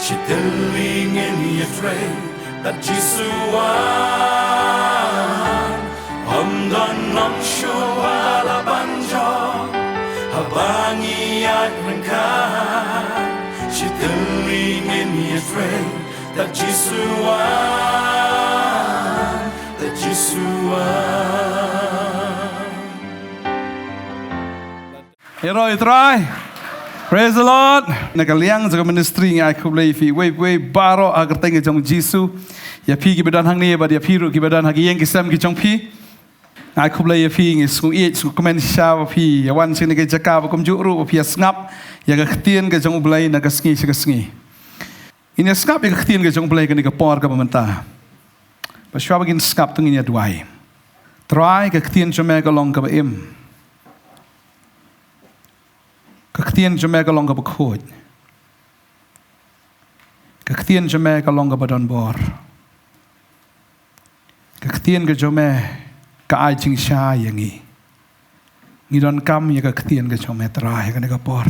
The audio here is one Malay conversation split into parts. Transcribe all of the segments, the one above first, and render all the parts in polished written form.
She telingin yatre that Jisuan Hamdan nam shawala banjo Habangi at ringkan She telingin yatre that Jisuan Hero itray. Praise the Lord. Nagaliang sa ministry nga ko lay fi way baro agar tenge jong Jisu. Ya pi gibadan hang ni ba dia piru gibadan hagi yang kisam gi jong pi. Nga ko lay fi ngi sung e sung komen sha pi ya wan sing ni jaka ba kum juru pi ngap ya ga ktien ga jong blai na ga sngi ga sngi. Ini skap ya ktien ga jong blai ga ni ga por ga mamanta. Ba shwa bagin skap tung ini duai. Try ga ktien jome ga long ga ba im. Kaktian Jamaica longa bakhood. Kaktian Jamaica longa badon bor. Kaktian ga jome ka ai ching sha yangi. Ni don kam ya kaktian ga jome trai ga ga por.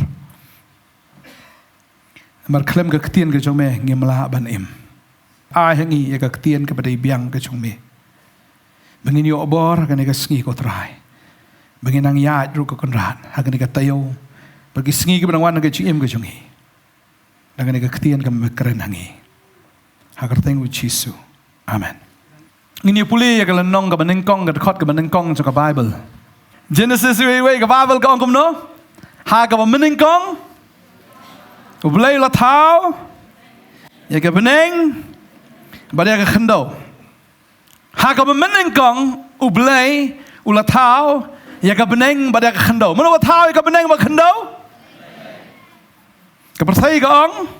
Mar klem kaktian ga jome ngimla ban im. Ai hangi ya kaktian ka badai biang ga jome. Bangin yo bor ga ga sngi ko trai. Bangin ang ya ru ko konrat ha ga ga tayo. Bagi sengi ke benang wan ke cim ke jungi, dengan ke ketian ke mekeren hangi, agar tengok Yesus, Amen. Ini pulih ya kalau nong ke benengkong ke dekat ke benengkong ke Bible. Genesis way ke Bible ke angkum no, ha ke benengkong, ubelai latau, ya ke beneng, pada ke khendau, ha ke benengkong, ubelai ulatau, ya ke beneng pada ke khendau, mana latau ya ke beneng pada khendau? Kepercayaan kong,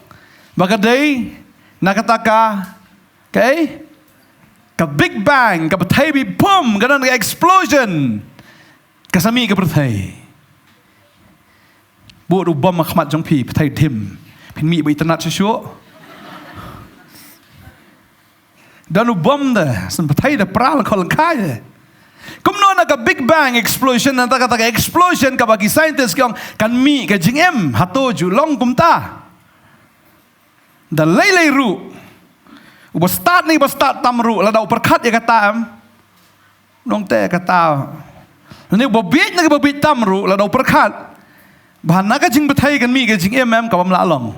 bagadai nakataka, okay? Ke Big Bang, ke percaya boom, ke nanti explosion, kesami kepercayaan. Buat bom makhmat jong pi, percaya tim, pinmi bu internet sesuatu. Dan bom dah, sen percaya dah peral kalau kaya. Kumno na ka Big Bang explosion nanti kata explosion ka bagi scientist kong kan mi ka jingem hato julong kumta. Dan lay ru. Uba start tamru la da perkat ya kata am. Nong te kata. Ni uba bit tamru la da perkat. Bahan naga jing betai kan mi ka jingem am ka bam la long.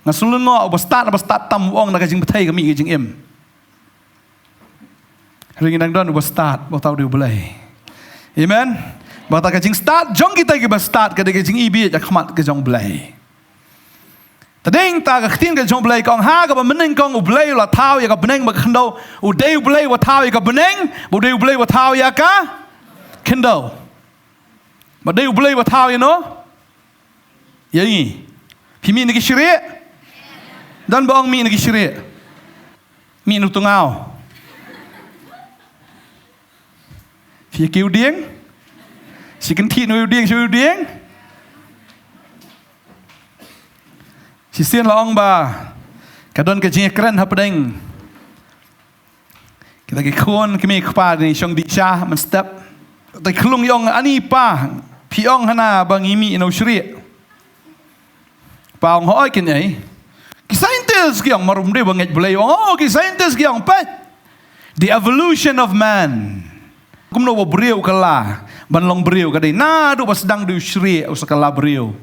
Ngasulun ngo uba start tam wong naga jing betai kan mi ka jingem. Ringin nang don ubah start, bawa tahu dia boleh. Amen. Bawa tak kajing start, jong kita kita start kada kajing ibi jak khmat ke jong boleh. Tadeng tak khatin ke jong boleh kong ha ka meneng kong boleh la tahu ya ka beneng ba khendau, udai boleh wa tahu ya ka beneng, udai boleh wa tahu ya ka khendau. Ba dai boleh wa tahu ya no? Ya ni. Pimi ni syri'. Dan baong mi ni syri'. Mi nu tungau. Phía kêu điếng, chỉ cần thị nuôi điếng cho điếng, chỉ xin là ông bà, cả đôi cái gì keren hấp đinh, kita cái khuôn cái mình khpa này trong đi cha mình step, tại khung yong ani pa, phi ông hana bang imi nấu sri, pa ông hỏi cái này, cái scientist cái ông marum đi bang ngej boleh, oh cái scientist cái ông pet, the evolution of man. Kumno wa beriau kala ban long beriau kadai na do basdang du shri usakala beriau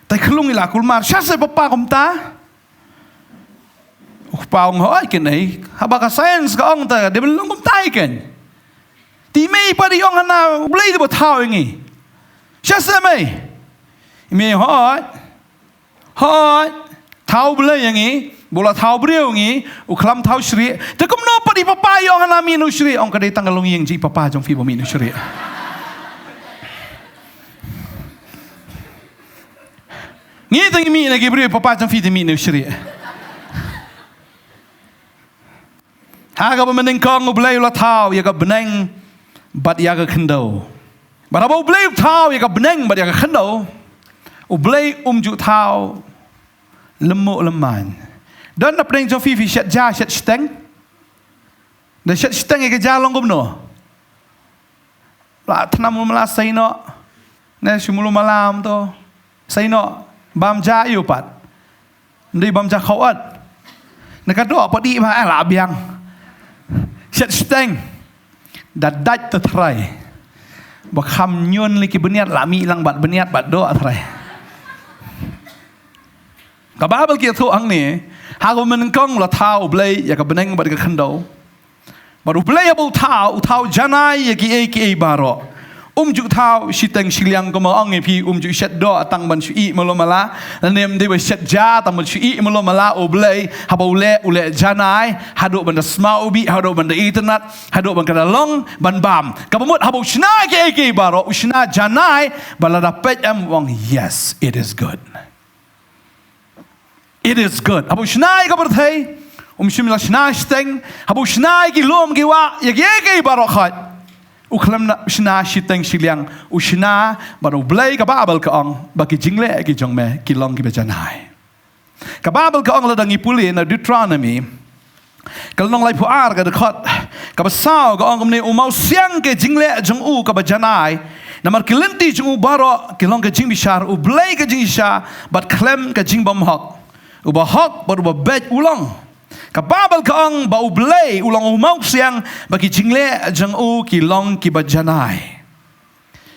tai khulung ila kulmar sha se papa kumta paung hoi kenai habaka science ka ong ta de belum kumta iken ti mei pa di ong hana blei de thao ngi sha se mei mei hoi thao blei ngi bola thao beriau ngi uklam thao shri te kumno pa di papa yong hana mi nu shri ong kadai tanggal long yeng ji papa jong fi bo mi nu shri ngi tang mi na gi beriau papa jong fi de mi nu shri ha ga meneng kong blei la thao ya ga beneng bat ya ga khndo ba ba blei thao ya ga beneng bat ya ga khndo u blei ju thao lemo leman. Dan nak pernah jom fifi shat steng, dah shat steng ke jalong gumno. La tanam mula saino, ne shumulu malam to, saino bam ja iupat. Ndai bam cha khawat. Nak do apa di ma la biang. Set steng. Dat tertrai. Bakham nyun liki beniat lami lang bat beniat bat do atrai. Kababel kia tu ang ni. Hago menengkong la tau blay ya ka beneng bat ka khandau. Baru blay abul tau janai ya ki baro. Juk tau siteng siliang ko maong pi juk set do atang ban sui malomala nem de set ja tam sui malomala oblay habau ule janai hadu ban smau bi hadu ban internet hadu ban kada long ban bam kabamut habau shna ki baro ushna janai balada pet am wong yes it is good. It is good. Habau shna ka berthai shimla shna steng habau shna ki lom ki wa ya ki baro khat uklam na shna shiteng siliang ushna baru blay kababel ka ong bagi jingle ki jongme ki long ki bejanai kababel ka ong la dangi puli na Deuteronomy kalnong lai puar ka dekhot ka basau ka ong ne umau siang ke jingle jong u ka bejanai namar kilenti jong u baro ki long ka jing bishar u blay ka jing isha bat klem ka jing bam hok u ba hok baru ba bet ulang kababel ka ang bau blay ulang umau siang bagi jingle jang u kilong ki bajanai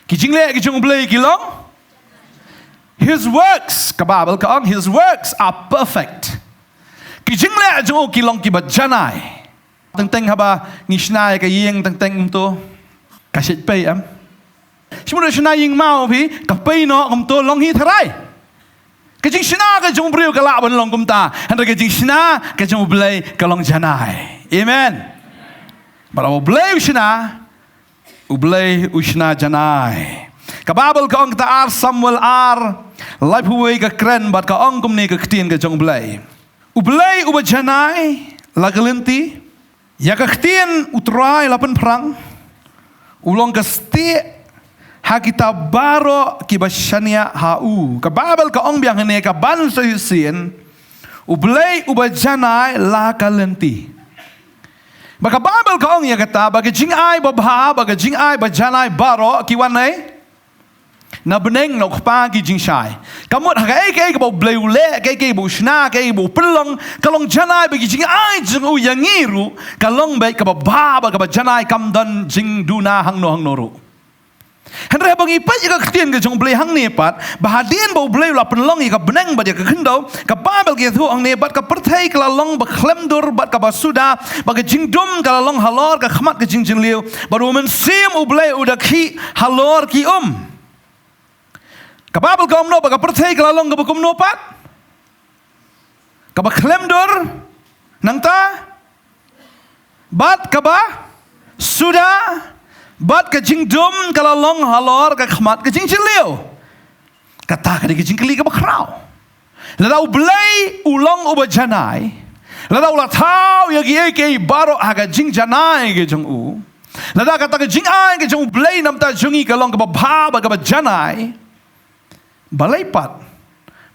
ki jingle ki jang blay kilong his works kababel ka ang his works are perfect ki jingle jang u kilong ki bajanai teng haba ngisnai ka yeng teng to ka sit pay am simu shna ying mau pi ka pay no kum to long hi tharai kajing shina ka jong brio ka laban long kumta handa kajing shina ka jong blay ka long janai amen bara blay shina ublay ushna janai kababel ka ong ta ar Samuel ar life huwe ka kren bat ka ong kum ni ka ktien ka jong blay ublay uba janai lagalenti ya ka ktien utrai lapan perang ulong ka stie hakita baro kibashania hau kababel ka ong biang hene ka ban so yusin ublay ubajanai la kalenti baka babel ka ong ya kata bagi jing ai babha bagi jing ai bajanai baro kiwanai na beneng no khpa ki jing shai kamot ha ke bo blay ule ke bo shna ke bo pelong kalong janai bagi jing ai jing u yangiru kalong bai ka babha ba ka bajanai kam dan jing duna hang no ru Henry bang ipat jika ketian ke jong blay hang nepat bahadian bau blay la penlong ika beneng ba ka kendau ka babel ke thu ang nepat ka perthai ka long ba khlemdur ba ka basuda ba ka jingdum ka long halor ka khmat ka jingjing liu baru men sim u blay uda ki halor ki ka babel ka no ba ka perthai ka long ka ba kum no pat ka ba khlemdur nang ta bat ka ba suda bat ka jingdum kala long halor ka khmat ka jingchil liu kata ka di jingkli ka bakrau la blay ulong uba janai la ula tau ya ke baro aga jing janai ke jong u la kata ka jing ai ke jong blay nam ta jungi ka long ka ba ba ka janai balai pat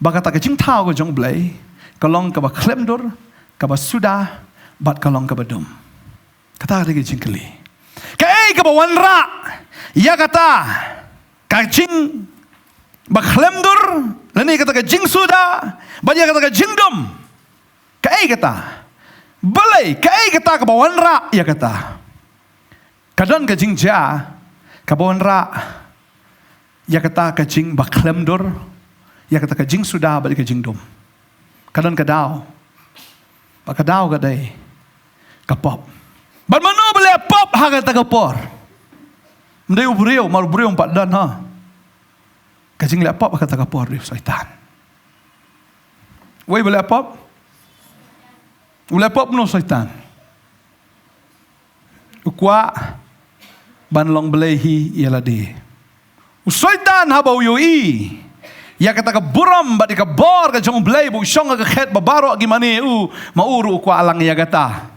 ba kata ka jing tau ka jong blay ka long ka ba klemdur ka ba suda bat ka long ka ba dum kata ka di jingkli Kay kabawanra ya kata kajing baklemdur lani kata kajing suda banya kata kajingdum kay kata balay kay kata kabawanra ya kata kadon kajing ja kabawanra ya kata kajing baklemdur ya kata kajing suda banya kajingdum kadon kadau bakadau kadai kapop ban mano bele pop haga takapor ndai ubrio mar ubrio empat dan ha kajing le pop haga takapor di syaitan wei bele pop ule pop no syaitan ukwa ban long belehi ialah de syaitan habau yoi ya kata ka buram ba di ka bor ka jong belei bu syong ka khet ba baro gimane mauru ukwa alang ya kata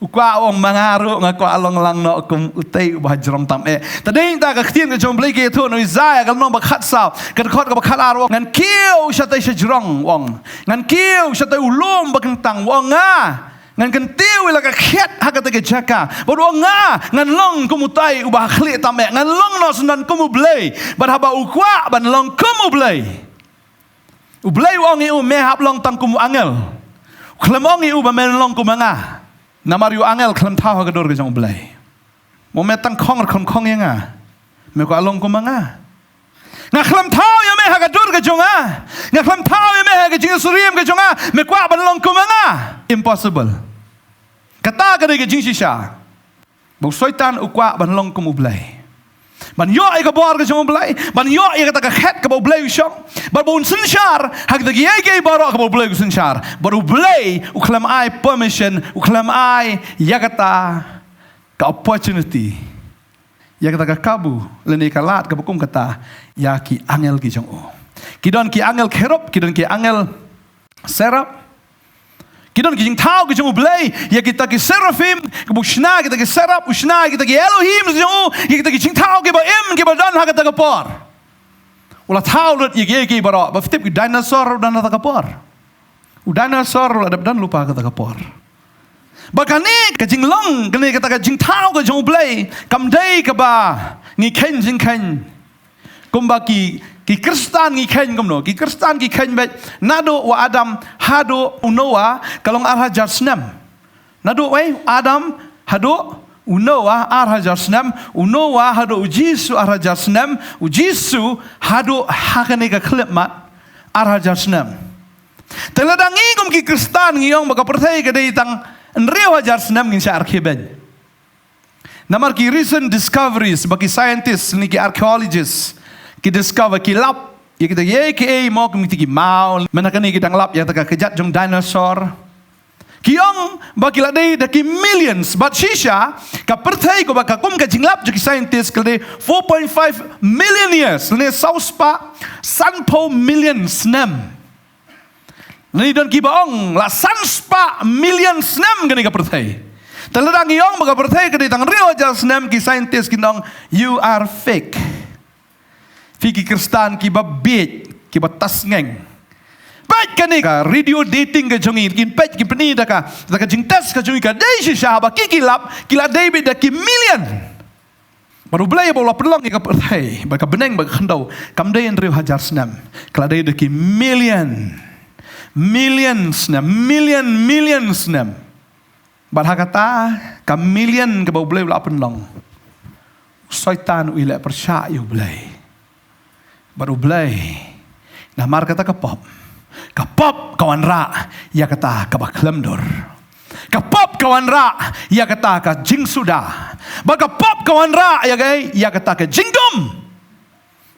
ukwa ong mangaru ngakwa along lang no kum utay bahajrom tam tading ta ka ktien ka jom blay ke thu no Isaiah kal no ba khat saw ka khot ka ba khat ar ngan kiu shatay shajrong wong ngan kiu shatay ulum ba kang tang wong nga ngan kan tiu la ka khet ha ka ta ke jaka bodo nga ngan long kumutay ubah khli tam ngan long no sunan kumu blay ba haba ukwa ban long kumu blay Ublay wong iu mehap long tang kumu angel. Klem ong iu ba men long kumanga. Namar yu angel klem tau hagador ke jong ublay. Mo metang kong kong yang me ko along kumanga. Nga klem tau ya me hagador ke jonga. Nga klem tau ya me hagajing suriem ke jonga. Me ko ban long kumanga. Impossible. Kata ka ke jing shisha. Bau soitan ukwa ban long kum ublay. Ban yo ai ka bor ke jong ublay. Ban yo ai ka ta khet ka ublay shong. Ban bun sinshar hag ta ye baro ka ublay sinshar. Ban ublay uklam ai permission, uklam ai yagata ka opportunity. Yagata ka kabu leni ka lat ka bukum kata ya ki angel ki jong o. Kidon ki angel kerop, kidon ki angel serap. Kidon ki jing tau ki jong ublay, ya kita ki serafim, ki bushna kita ki serap, ushna kita ki Elohim jong o, ya kita ki jing tau ki ba im ki ba dan ha kita ka por. Ula tau lut ye ki baro, ba fitip ki dinosaur dan ta ka por. U dinosaur ada dan lupa ka ta ka por. Bakani ka jing long, kani kita ka jing tau ka jong ublay, kam dai ka ba ngi ken jing ken. Kumba ki Kristan ngi ken kumno, ki Kristan ki ken bet nado wa Adam hado unoa kalong arhajar senam. Nado wai Adam hado unoa arhajar senam, unoa hado ujisu arhajar senam, ujisu hado hakane ka klepmat arhajar senam. Teladang kum ki Kristan ngiyong baka percaya ka dei tang enreu hajar senam ngin sya arkheben. Namar ki recent discoveries bagi scientists ni ki archaeologists ki discover ki lap ya kita ye ke mo ki ki mau menakani kita nglap ya taka kejat jong dinosaur kiong baki ladai da ki millions but shisha ka perthai ko baka kum ka jinglap jo ki scientist kale 4.5 million years ne sauspa sanpo millions nem ni don ki baong la sanspa millions nem gani ka perthai taladang yong baka perthai ka ditang real just nem ki scientist kinong you are fake Fiki Kristan ki babit ki batas ngeng. Baik kani ka radio dating ka jongi kin pet ki peni da ka jing test ka jongi ka dei si shaba ki kilap kila David da ki million. Baru belai bola pelong ka perthai ba ka beneng ba khandau kam dei en riu hajar senam. Kila dei da ki millions senam. Bar hakata ka million ka ba belai bola pelong. Syaitan ila percaya belai. Baru belai namar kata kapop kawan ra ya kata kabaklem dor kapop kawan ra ya kata ka jing sudah bagapop kawan ra ya gai ya kata ka jingdom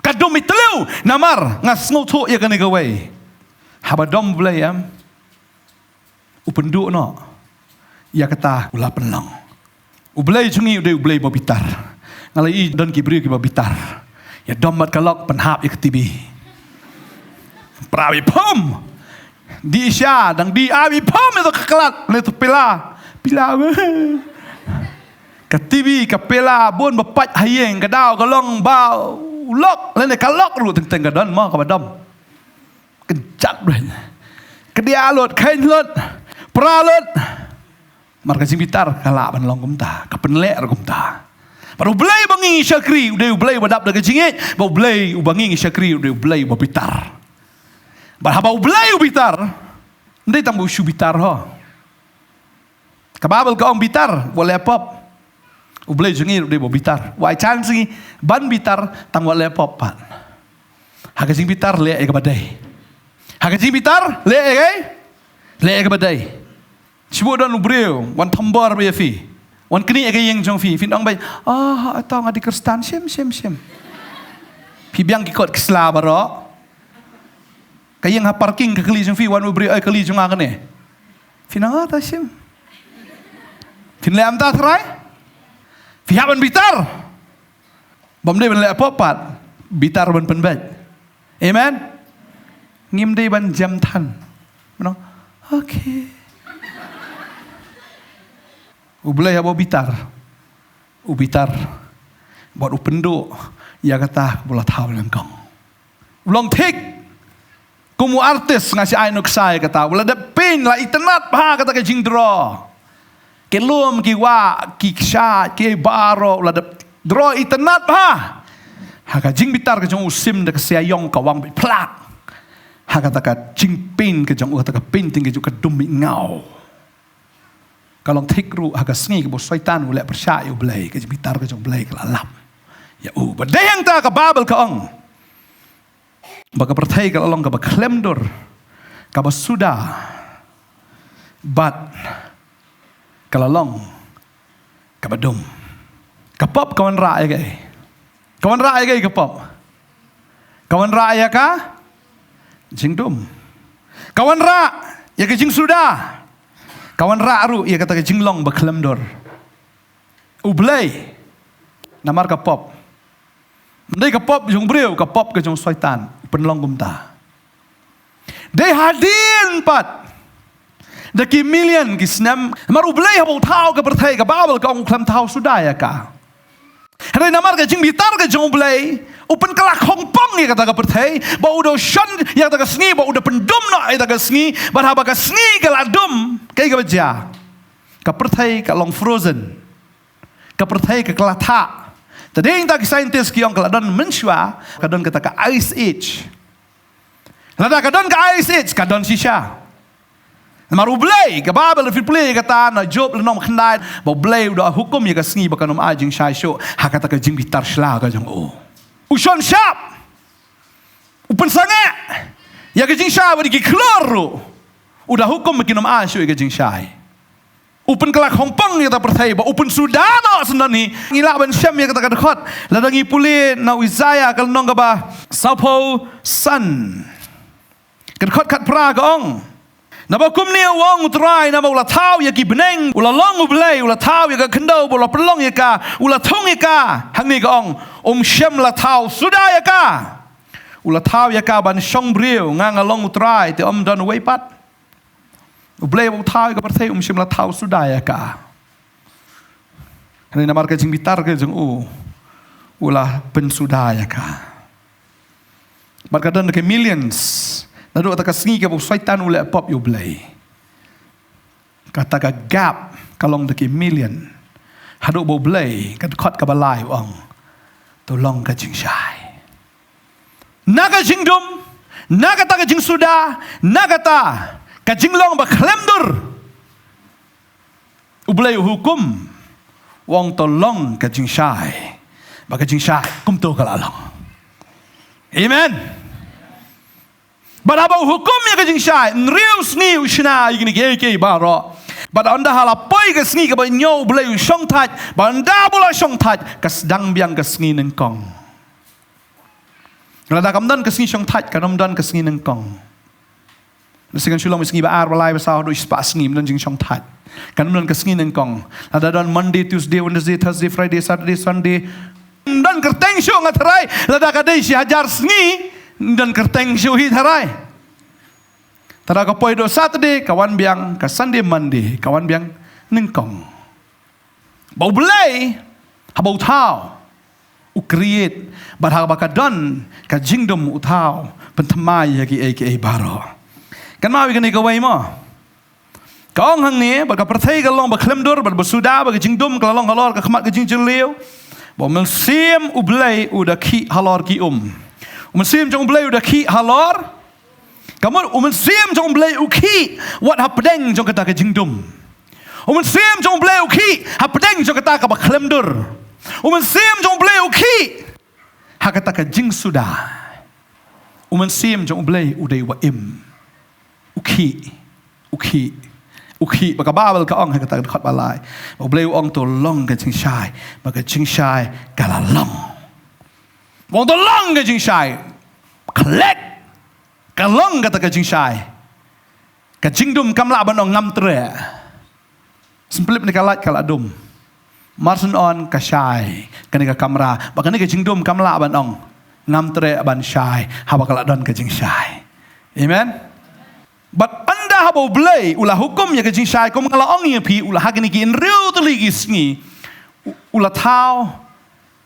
kadum itlu namar ngas ngutu ya kani gawai habadom belai am upendu no ya kata ula penlang ubelai jungi udah ubelai babitar ngalai don kibri ki babitar ya domat kalok penhap ik tibi prawi pom di isya dang di abi pom itu kekelat itu pila ketibi kapela bun bepat hayeng kadau kalong bau lok lene kalok ru teng gadon mo kabadom kejap dah kedia lut kain lut pralut marga simbitar kalak ban long kumta kapenlek kumta baru belai bangi syakri udah belai badap dah kecingit baru belai bangi syakri udah belai babitar baru belai bitar ndai tambu shu bitar ho kababel ka ong bitar boleh pop ubelai jengir udah babitar wai chansi ban bitar tang boleh pop pan hakajing bitar le ke badai hakajing bitar le ke badai sebut dan ubreu wan tambor be fi wan kini aga yang jong fi dong bai atau ngadi Kristan sem fi biang ki kot kesla baro kayang ha parking ke kali jong fi wan ubri ai kali jong agane fi nang ta sem fin le am ta trai fi haban bitar bom dei ban le popat bitar ban penbat amen ngim dei ban jam tan no okay ubelai abo bitar buat upendo ya kata bola tahu langkong ulong tik kumu artis ngasih ainuk saya kata bola depin lah internet ha kata ke jingdro kelum ki wa ki sha ki baro bola dro internet ha ka jing bitar ke jong usim de ke sayong ka wang plak Hakataka jingpin ke jong utaka pinting ke juga dumi ngau. Kalau tikru haga sngi ke bos syaitan ulek persya yu belai ke bitar ke jong belai ke lalap. Ya badayang ta ka babel ka ong. Baka pertai ka long ka ba klemdor ka ba suda. Bat kalalong ka ba dum. Kapop kawan ra ya gay. Kawan ra ya gay kapop. Kawan ra ya ka jing dum. Kawan ra ya ke jing suda. Kawan ra ru ya kata ke jing long ba klemdor. Ublay namar kapop. Ndai kapop jong breu kapop ke jong syaitan penlong gumta. Dei hadin pat. Daki million kisnam maru blay habau tau ke pertai ke babel ke ong klam tau sudah ya ka. Hari namar ke jing bitar ke jong blay upen kelak hongpong ya kata ke pertai ba udah shan ya kata ke sngi ba udah pendum no ya kata ke sngi ba haba ke sngi ke ladum kai ke beja. Ke pertai ke long frozen. Ke pertai ke kelata. Tadi yang tak saintis kiong keladon menshua kadon kata ke ice age. Lada kadon ke ice age kadon shisha. Maru blay ke babel fi play kata na job lenom khnai ba blay udah hukum ya ke sngi ba kanom ajing shai sho ha kata ke jing bitar shla ka jong o. Ushon sharp. Upen sange. Ya ke jing shai ba di kloro. Udah hukum kinom asho ya ke jing shai. Upen kelak hongpong ya ta pertai ba upen sudano sendani ngila ban syam ya kata kadkhot ladangi puli na Isaiah kal nong ka ba sapo san kadkhot kat pra ka ong na ba kumni wong utrai na ba ula tau ya ki beneng ula long ublay ula tau ya ka kendo ula pelong ya ka ula thong ya ka hangni ka ong syam la tau sudah ya ka ula tau ya ka ban shong breu ngang along utrai te don way pat. Ublay bau tau ke pertai syam la tau sudah ya ka. Hari namar ke jing bitar ke jeng ulah pen sudah ya ka. Barkadan ke millions. Nadu kata sngi ke bau syaitan ule pop yu blay. Kata ka gap kalong de ke million. Hadu bau blay kat khot ka balai ong. Tolong ka jing syai. Naga jing dum, naga ta ka jing sudah, naga ta ka jing long ba klemdur. Ublay hukum wong tolong ka jing syai. Ba ka jing syai kum to ka lalong. Amen. Barabau hukum ya ka jing syai, nriu sngi ushna igni ke baro. Bada anda halapoi ka sngi ka ba nyo ublay shong tat, ba anda bola shong tat ka sedang biang ka sngi nengkong. Lada kamdan ka sngi shong tat ka namdan ka sngi nengkong. Nasikan sulong misngi ba ar balai basah do ispa sngi mlan jing shong tat. Kan mlan ka sngi nengkong. Lada don Monday, Tuesday, Wednesday, Thursday, Friday, Saturday, Sunday. Dan kerteng syo ngatarai. Lada ka dei si hajar sngi dan kerteng syo hi tarai. Tada ka poi do Saturday kawan biang ka Sunday, Monday kawan biang nengkong. Bau belai habau tau. U create barha ba ka don ka jingdom u tau pentamai ya ki aka baro. Kan mau ikan ikawai mo. Kaong hang ni baka pertai kalong ba klemdur ba suda ba jingdum kalong halor ka khamat ka jingjil leu. Ba melsim ublay uda ki halor ki Melsim jong ublay uda ki halor. Kamu melsim jong ublay uki wat hapdeng jong kata ka jingdum. Melsim jong ublay uki hapdeng jong kata ka ba klemdur. Melsim jong ublay uki hakata ka jing suda. Melsim jong ublay uday wa im. Uki baka babel ka ong kata khot balai ba bleu ong to long ka jing shai baka jing shai kala long wong to long ka jing shai klek ka long kata ka jing shai ka jing dum kam la ban ong ngam tre simplip ni kalat kala dum marsun on ka shai kani ka kamera baka ni ka jing dum kam la ban ong ngam tre ban shai haba kala don ka jing shai. Amen. But anda habau blay ulah hukum ya ke jing syai ko mangala ong ya pi ulah hagni ki in real teli sngi ulah tau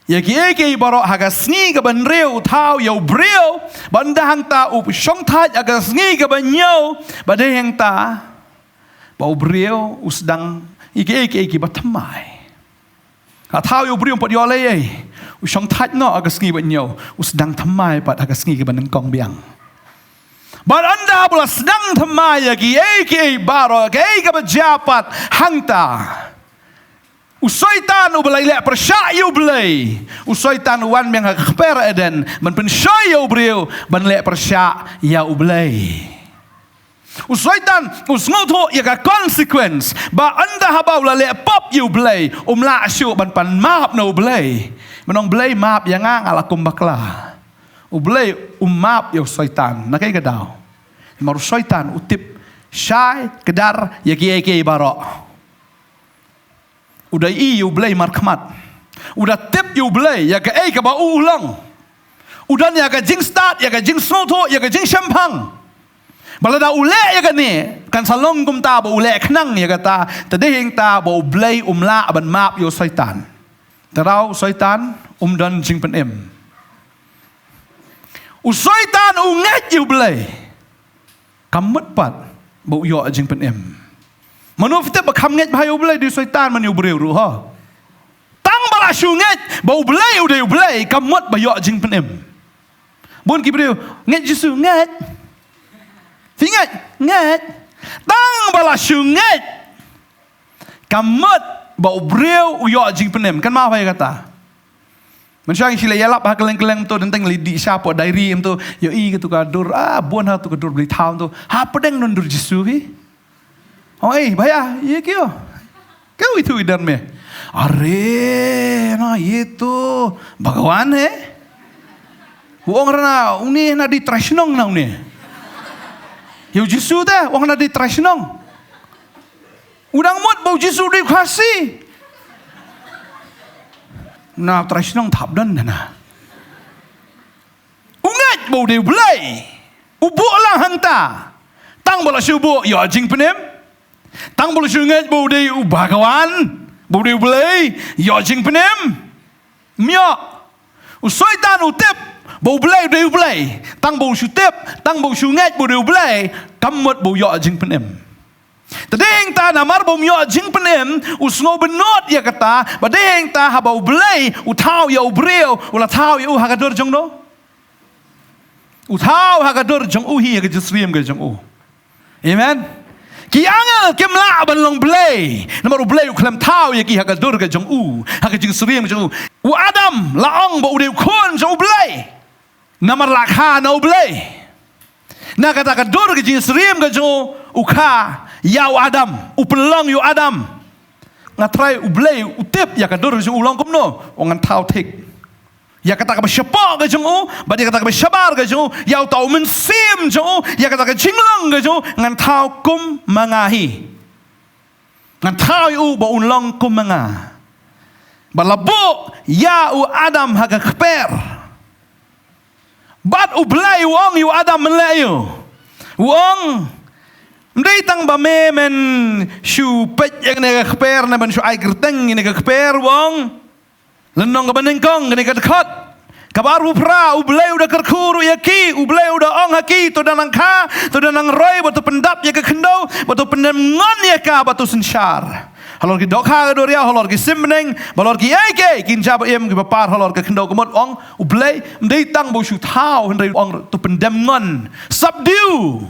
ya ki eke baro haga sngi ka ban real tau ya breu banda hang ta up shong tat aga sngi ka ban yo bade hang ta bau breu usdang eke batamai ha tau yo breu pot yo le shong tat no aga sngi ban yo usdang tamai pat aga sngi ka ban kong biang. But anda pula sedang temaya ki baro ki pejabat hangta. Usaitan ubelai lek persyak yu belai. Usaitan wan yang khper eden man pensai yu brio ban lek persyak ya ubelai. Usaitan usngoto ya ka consequence ba anda habau la lek pop yu belai la syu ban pan maap no belai. Menong belai maap yang ala kumbakla. Ubelai maap yu usaitan nakai kadau. Maru usaitan utip syai kedar ya ki baro. Udah yu belai markmat. Udah tip yu belai ya ka ba ulang. Udah ya ka jing start ya ka jing snoto ya ka jing champang. Balada ule ya ka ni kan salong kum ta ba ule khnang ya ka ta tadehing ta ba belai la ban map yu syaitan. Terau syaitan dan jing pen em. Syaitan nget yu belai. Kamut pat ba yo jing pen em. Manu kita bakam nget bahayu belai di syaitan man yu breu ru ha. Tang bala syu nget bau belai udah yu belai kamut ba yo jing pen em. Bun ki breu nget jisu nget. Fingat nget. Tang bala syu nget kamut bau breu yo jing pen em. Kan ma apa ya kata? Mensyang sila yalap ha keleng-keleng tu tentang lidi siapa diary tu yo i gitu kadur buan ha tu kadur beli tahu tu ha pedeng nundur jisu ki. Oh bahaya, iya kyo. Kau itu idan me. Are, na itu bagawan Uang rana uni na di trashnong na uni. Yo jisu dah, uang na di trashnong. Udang mut bau jisu di kasih. Na trashnong tabdan na. Ungat bau di belai. Ubuk lang hangta. Tang bola syubu yo jing penem. Tang bolu sungai bau dei ubagawan, bau dei belai, yo jing penem, mio, usaitan utip, bau belai dei belai, tang bau syutip, tang bau sungai bau dei belai, kamut bau yo jing penem. Tadeng ta namar bau mio jing penem, usngo benot ya kata, badeng ta habau belai, utau ya ubreo, ula tau ya hagadur jong do, utau hagadur jong uhi ya kejusriem ke jong u, amen. Ki angel kem la ban long belai namar belai uklam tau ya ki hagadur ka jong u haka jing sriem jong u adam laong ba ude kon jong belai namar la kha no belai na kata ka dur ka jing sriem ka jong u kha ya adam upelong yu adam ngatrai u belai utip ya ka dur jong ulong kum no ongan tau tik ya kata ka syapa ka jong u ba dia kata ka syabar ka jong ya tau men sim jong ya kata ka jinglong ka jong ngan tau kum mangahi ngan tau u ba unlong kum manga balabu ya u adam haga kper bat u blai wong yu adam melayu wong ndai tang ba me men shu pet yang ne kper na ban shu ai gerteng ne kper wong lenong kebenengkong kini kedekat kabaru pra ublai udah kerkuru yaki ublai udah ong haki tu danang ka tu danang roy batu pendap ya ke kendo batu pendam ngon ya ka batu sensyar halor ki dokha ke doria halor ki simneng balor ki yake kin jab em ki bapar halor ke kendo kemot ong ublai ndai tang bo shu thau ndai ong tu pendam ngon subdue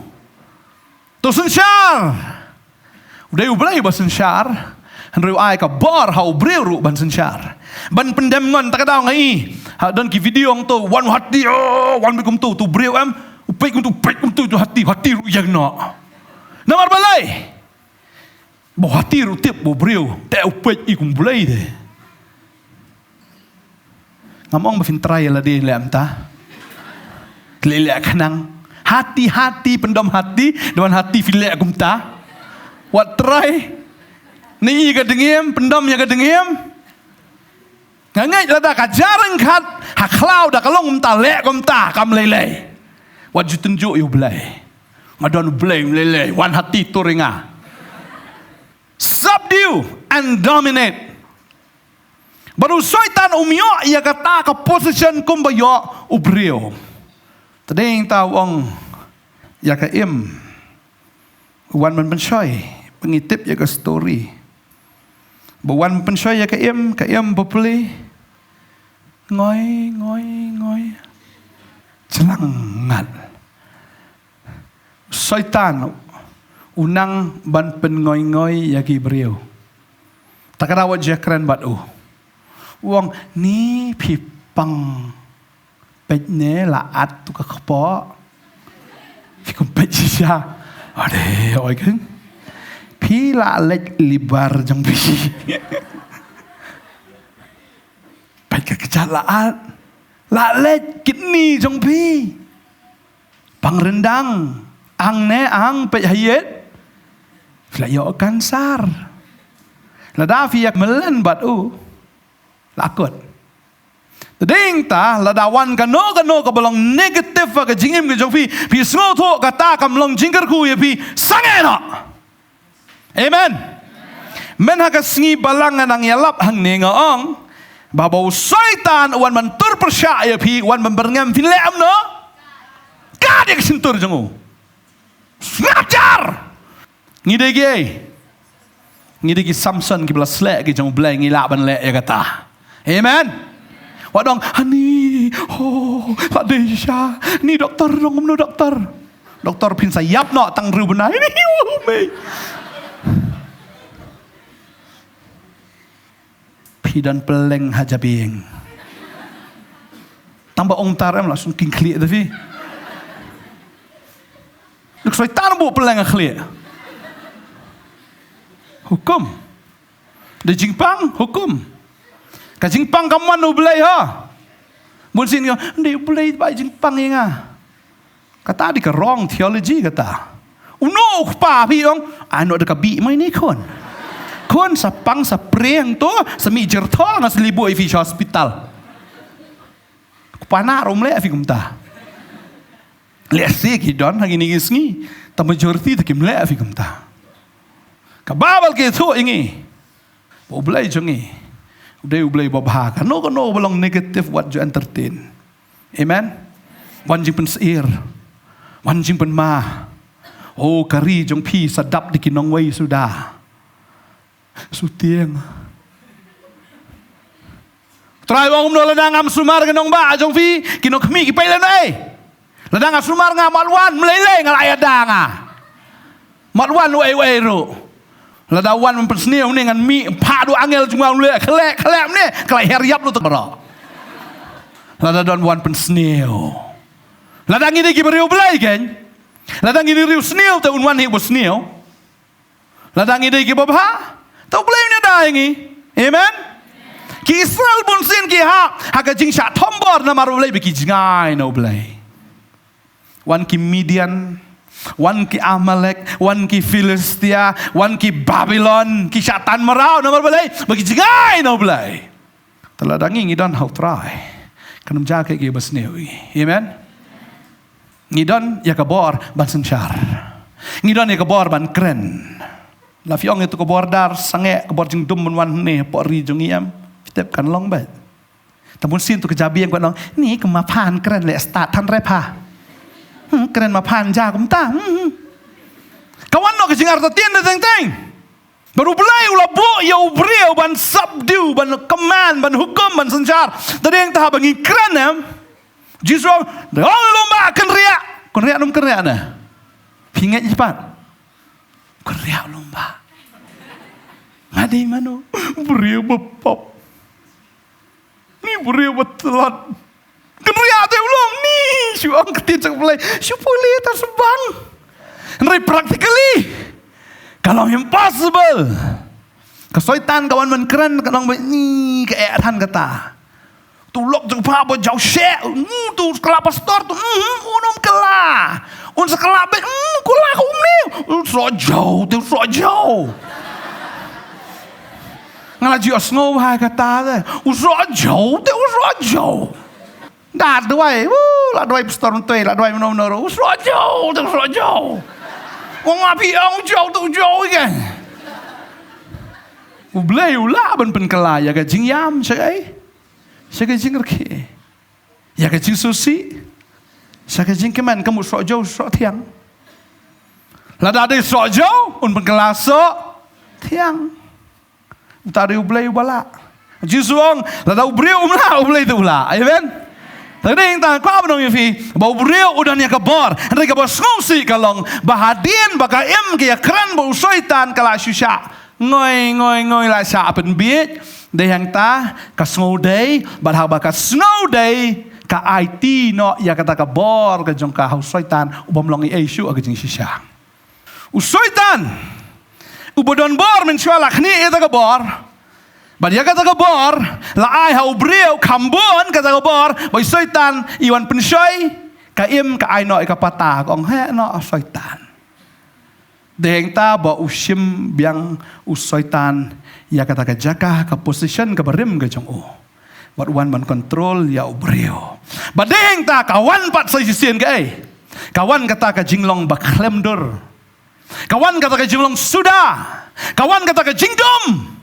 tu sensyar udah ublai ba sensyar Henry ai ka bar hau breu ban sensyar ban pendam ngon tak kadang ngai ha dan ki video ong tu wan hati wan bikum tu breu am upai kum tu hati ru yang no namar balai bo hati ru tip bo breu te upai i kum bulai de ngamong bafin try la de lam ta lele kanang hati pendam hati dengan hati file kum ta wat try ni ka dengiem pendam ya ka dengiem ngangai lada ka jarang kat haklau da kalong ta le kom ta kam lele wat ju tunjuk yu blai ngadon blai lele wan hati turinga subdue and dominate baru syaitan umyo ia kata ka position kum bayo ubrio tadeng ta wong ya ka im wan man pensoi pengitip ya ka story bawan pensoi ya ka im populi ngoi celangat Syaitan unang ban pengoy-ngoy yagi beriau. Takkan awak jekran bat wong ni pipang pejne laat tu kepo. Fikum pejja. Ade oi kan. Pi la lek libar jang pi. Pej kejat laat. La lek kitni jang pi. Pang rendang ang ne ang pej hayet. Flayo kansar. Lada fiyak melen bat lakot. Tading ta ladawan kano ka belong negatif ka jingim ke jong pi sngoto kata kam long jingker ku ye pi sangena. Amen. Men ha ka sngi balangan ang yalap hang nengaong babaw syaitan wan man tur percaya pi wan memberngam filem no. Kadik sentur jongo. Ngajar. Ngidegi Samson ki belas lek ki jong bleng ngilak ban lek ya kata. Amen. Wadong ani Padesha ni doktor dong no doktor. Doktor pin sayap no tang ru benai ni me. Pidan peleng hajabing. Tambah ong tarem langsung king klik tapi. Luk syaitan bu peleng klik. Hukum. De jingpang hukum. Ka jingpang kaman no belai ha. Mun sin yo, de belai bai jingpang inga. Kata di ka wrong theology kata. Uno pa pi ong ano de ka bi mai ni kon. Kon sa pang sa preng to sa mi jertol ngas libu fi hospital. Kupana rom le fi kumta. Le se ki don hagi ni ngi. Ta majority ta kim le fi kumta. Kababal ke tu ingi. Boleh jongi. Udah boleh babah. Kano belong negatif what you entertain. Amen. Wanjing pen seir. Wanjing pen ma. Oh kari jong pi sadap di kinong wei sudah. Sutieng. Try wong no ladang am sumar kinong ba jong pi kinong kemi ki pailan ai. Ladang am sumar nga malwan melele ngalaya danga. Malwan wei ro. Ladawan mempersniau ni dengan mi padu angel cuma le kelek ni kelek heriap lu terbara. Ladawan wan pensniau. Ladang ini ki beriu belai kan? Ladang ini riu sniau tu unwan hi bosniau. Ladang ini ki babha. Tau belai ni dah ini. Amen. Ki Israel pun sin ki ha ka jing sya tombor na maru belai biki jingai no belai. Wan ki Midian, wan ki Amalek, wan ki Filistia, wan ki Babylon, ki syaitan merau nomor belai bagi jengai no belai. Teladangi ngidon hau try. Kanum jake ki basnewi. Amen. Ngidon ya kabor ban sensyar. Ngidon ya kabor ban keren. La fiong itu kabor dar sange kabor jing dum wan ne po ri jong iam. Tep kan long bat. Tamun sin tu kejabi yang kuat long. Ni kemapan keren le start tan repa. Keren mapan jakum ta. Kawan no kesingar tatien de teng. Baru belai ulah bo ya ubriau ban subdue ban command ban hukum ban senjar. Tadi yang tahap bangi keren em. Justru de lomba kan riak. Kon riak num riak na. Pingat cepat. Kon riak lomba. Ngadi mano beriau bepop. Ni beriau betelat. Kenria tu belum ni. Syuang ketin cak belai. Syupuli tersebang. Nari practically. Kalau impossible. Kesoitan kawan menkeren kadang ni keetan kata. Tulok jeng apa jauh syek. Tu kelapa pastor tu. Unum kelah. Un sekelah be. Kulah ni. So jauh. Ngalaji osno hai kata tu. So jauh. Dah dua, lah dua pastor tu, lah dua menor. So jauh. Wong api ang jauh kan. Ublay ulah ban penkelah ya kajing yam sakai. Sakai jing reke. Ya kajing susi. Sakai jing keman kamu so jauh so tiang. Lah dah so jauh un penkelah so tiang. Utari ublay ubala. Jisuang lah dah ublay tu ulah. Amen. Tading ta kwa benong yufi bau brio udan ya kabor henry kabor ngongsi kalong bahadien baka em ke kran bau syaitan kala syusha ngoi la sha pen biet de hang ta ka snow day bah baka snow day ka IT no ya kata kabor ka jong ka syaitan ubam longi Yesu aga jing syusha u syaitan ubodon bor men syala khni eta kabor Badia kata kabor, la ai hau brio kambon kata kabor, boy syaitan iwan pensoi, kaim ka ai no ka patah kong he no syaitan. Deng ta ba usim biang syaitan ya kata ka jaka ka position ka berim ka jong o. Bat wan ban control ya brio. Badeng ta kawan pat sai sien ka ai. Kawan kata ka jinglong baklemdur. Kawan kata ka jinglong sudah. Kawan kata ka jingdom.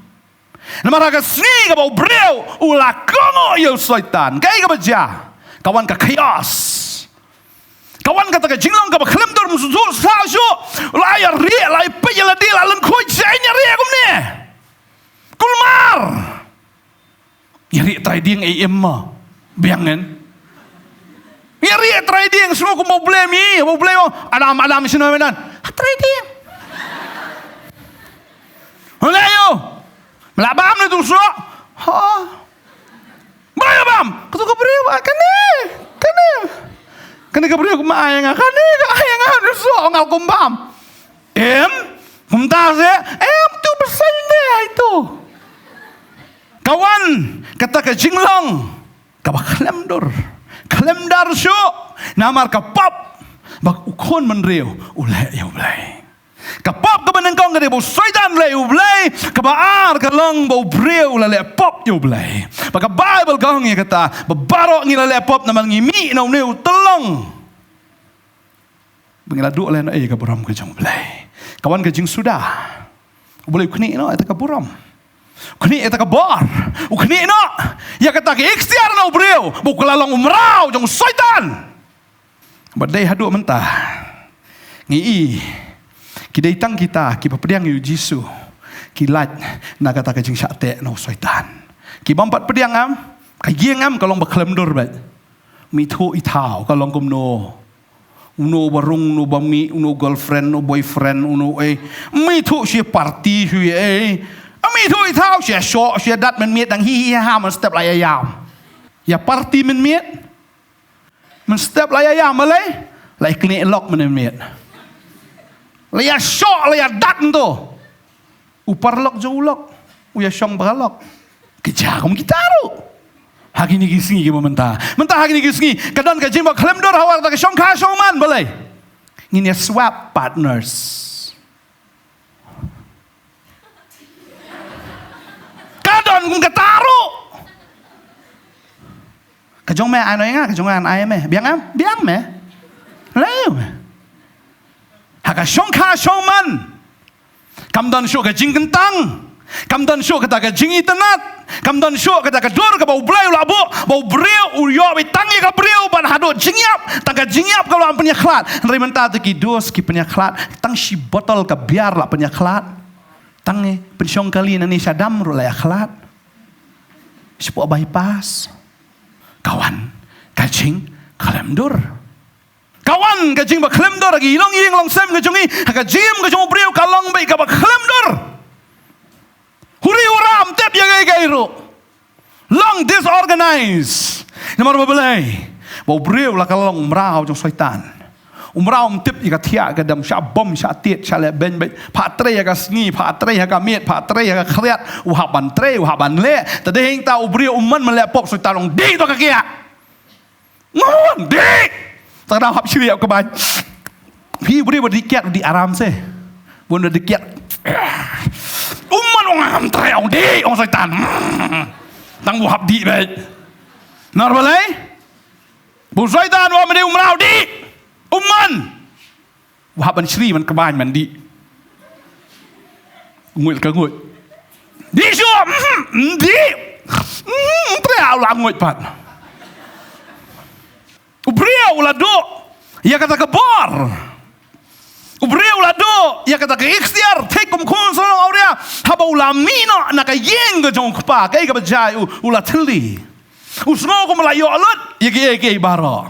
Namaraga sni ka bau breu ula kongo yo syaitan kai ka baja kawan ka chaos kawan ka ta jinglong ka baklemdor musu sa shu la ya ri la pe ya la di la len khoi chanya ri kum ne kulmar ya ri trading am ma biangen ya ri trading semua ku mau blame adam sino menan trading hola yo Melabam ni tu so. Ha. Melabam. Kau tu beriu kene ka beriu kuma ayang kene so ngal kumbam. Kumta se tu pesan deh itu. Kawan kata ke jinglong ka kalemdar so namar ka pop bak ukon menreu ulai ya ulai. Kapop ka benengkong ka bau syaitan le ublay kabaar ka lang bau breu la le pop yo blay baka Bible kong ya kata babaro ngi la le pop na mangimi na uneu telong bengiladu le na ka buram ka jong blay kawan ka jing sudah boleh kuni no eta ka buram kuni eta ka bor kuni no ya kata ke ikhtiar na breu bu kalalong umrau jong syaitan badai hadu mentah ngi Kidai tang kita, ki pediang yu Jisu, kilat na kata kajing syate na syaitan. Ki bampat pediang am, kagieng am kalong baklemdor bat. Mitho itao kalong kumno. Uno barung no bami, uno girlfriend, no boyfriend, uno mitho siya party siya mitho itao siya show, siya dat men miet dang hi ha man step layayam. Ya party men miet. Men step layayam malay, lay kini lock men miet. Laya syok, laya dat tu. Uparlok je ulok. Uya syong beralok. Kejarum kita ru. Hari ni kisngi kita mentah. Mentah hari ni kisngi. Kadang kajing bak klemdor hawar tak syong ka syong man boleh. Ini swap partners. Kadang kung kataru. Kajong me ano nga, kajong an ay me. Biang me. Layo. Haka syong ka syong man. Kamdan syok ka jing kentang. Kamdan syok ka jing itenat. Kamdan syok ka dor ka bau blay labu. Bau breu uyo bitangi ka breu ban hado jingyap. Tangka jingyap kalau am penyaklat. Nri menta tu ki dos ki penyaklat. Tang si botol ka biar la penyaklat. Tangi pensyong kali nani sadam ru la yaklat. Sepo bypass. Kawan kajing kalemdur. Kawan kajing baklemdor lagi ilong yeng long sem kajungi kajim kajung brio kalong baik ka baklemdor huri uram tep yang gairu long disorganized nomor babelai bau brio la kalong mrau jong syaitan umrau tep ika tia ka dam sha bom sha tiet sha le ben be patre ka sngi patre ka miet patre ka khriat uhaban tre uhaban le tadeng ta ubrio umman mele pop syaitan long di to ka kia ngon di Tadang hap syria ke ban. Hi beri berdikiat di aram se. Bunda dikiat. Umman orang treong di orang syaitan. Tang bu hap di baik. Nar balai? Bu syaitan wa meni umrau di. Umman. Bu hap ban syri man ke ban man di. Nguit ke nguit. Di syuam. Di. Treau la nguit pat. Ubriau lado, ia kata kebor. Ubriau lado, ia kata ke ikhtiar, tekum kun solong aurea, haba ulamino nak yeng ke jong kupa, kai ke bajai ulatili. Usngo ko malayo alut, yagi baro.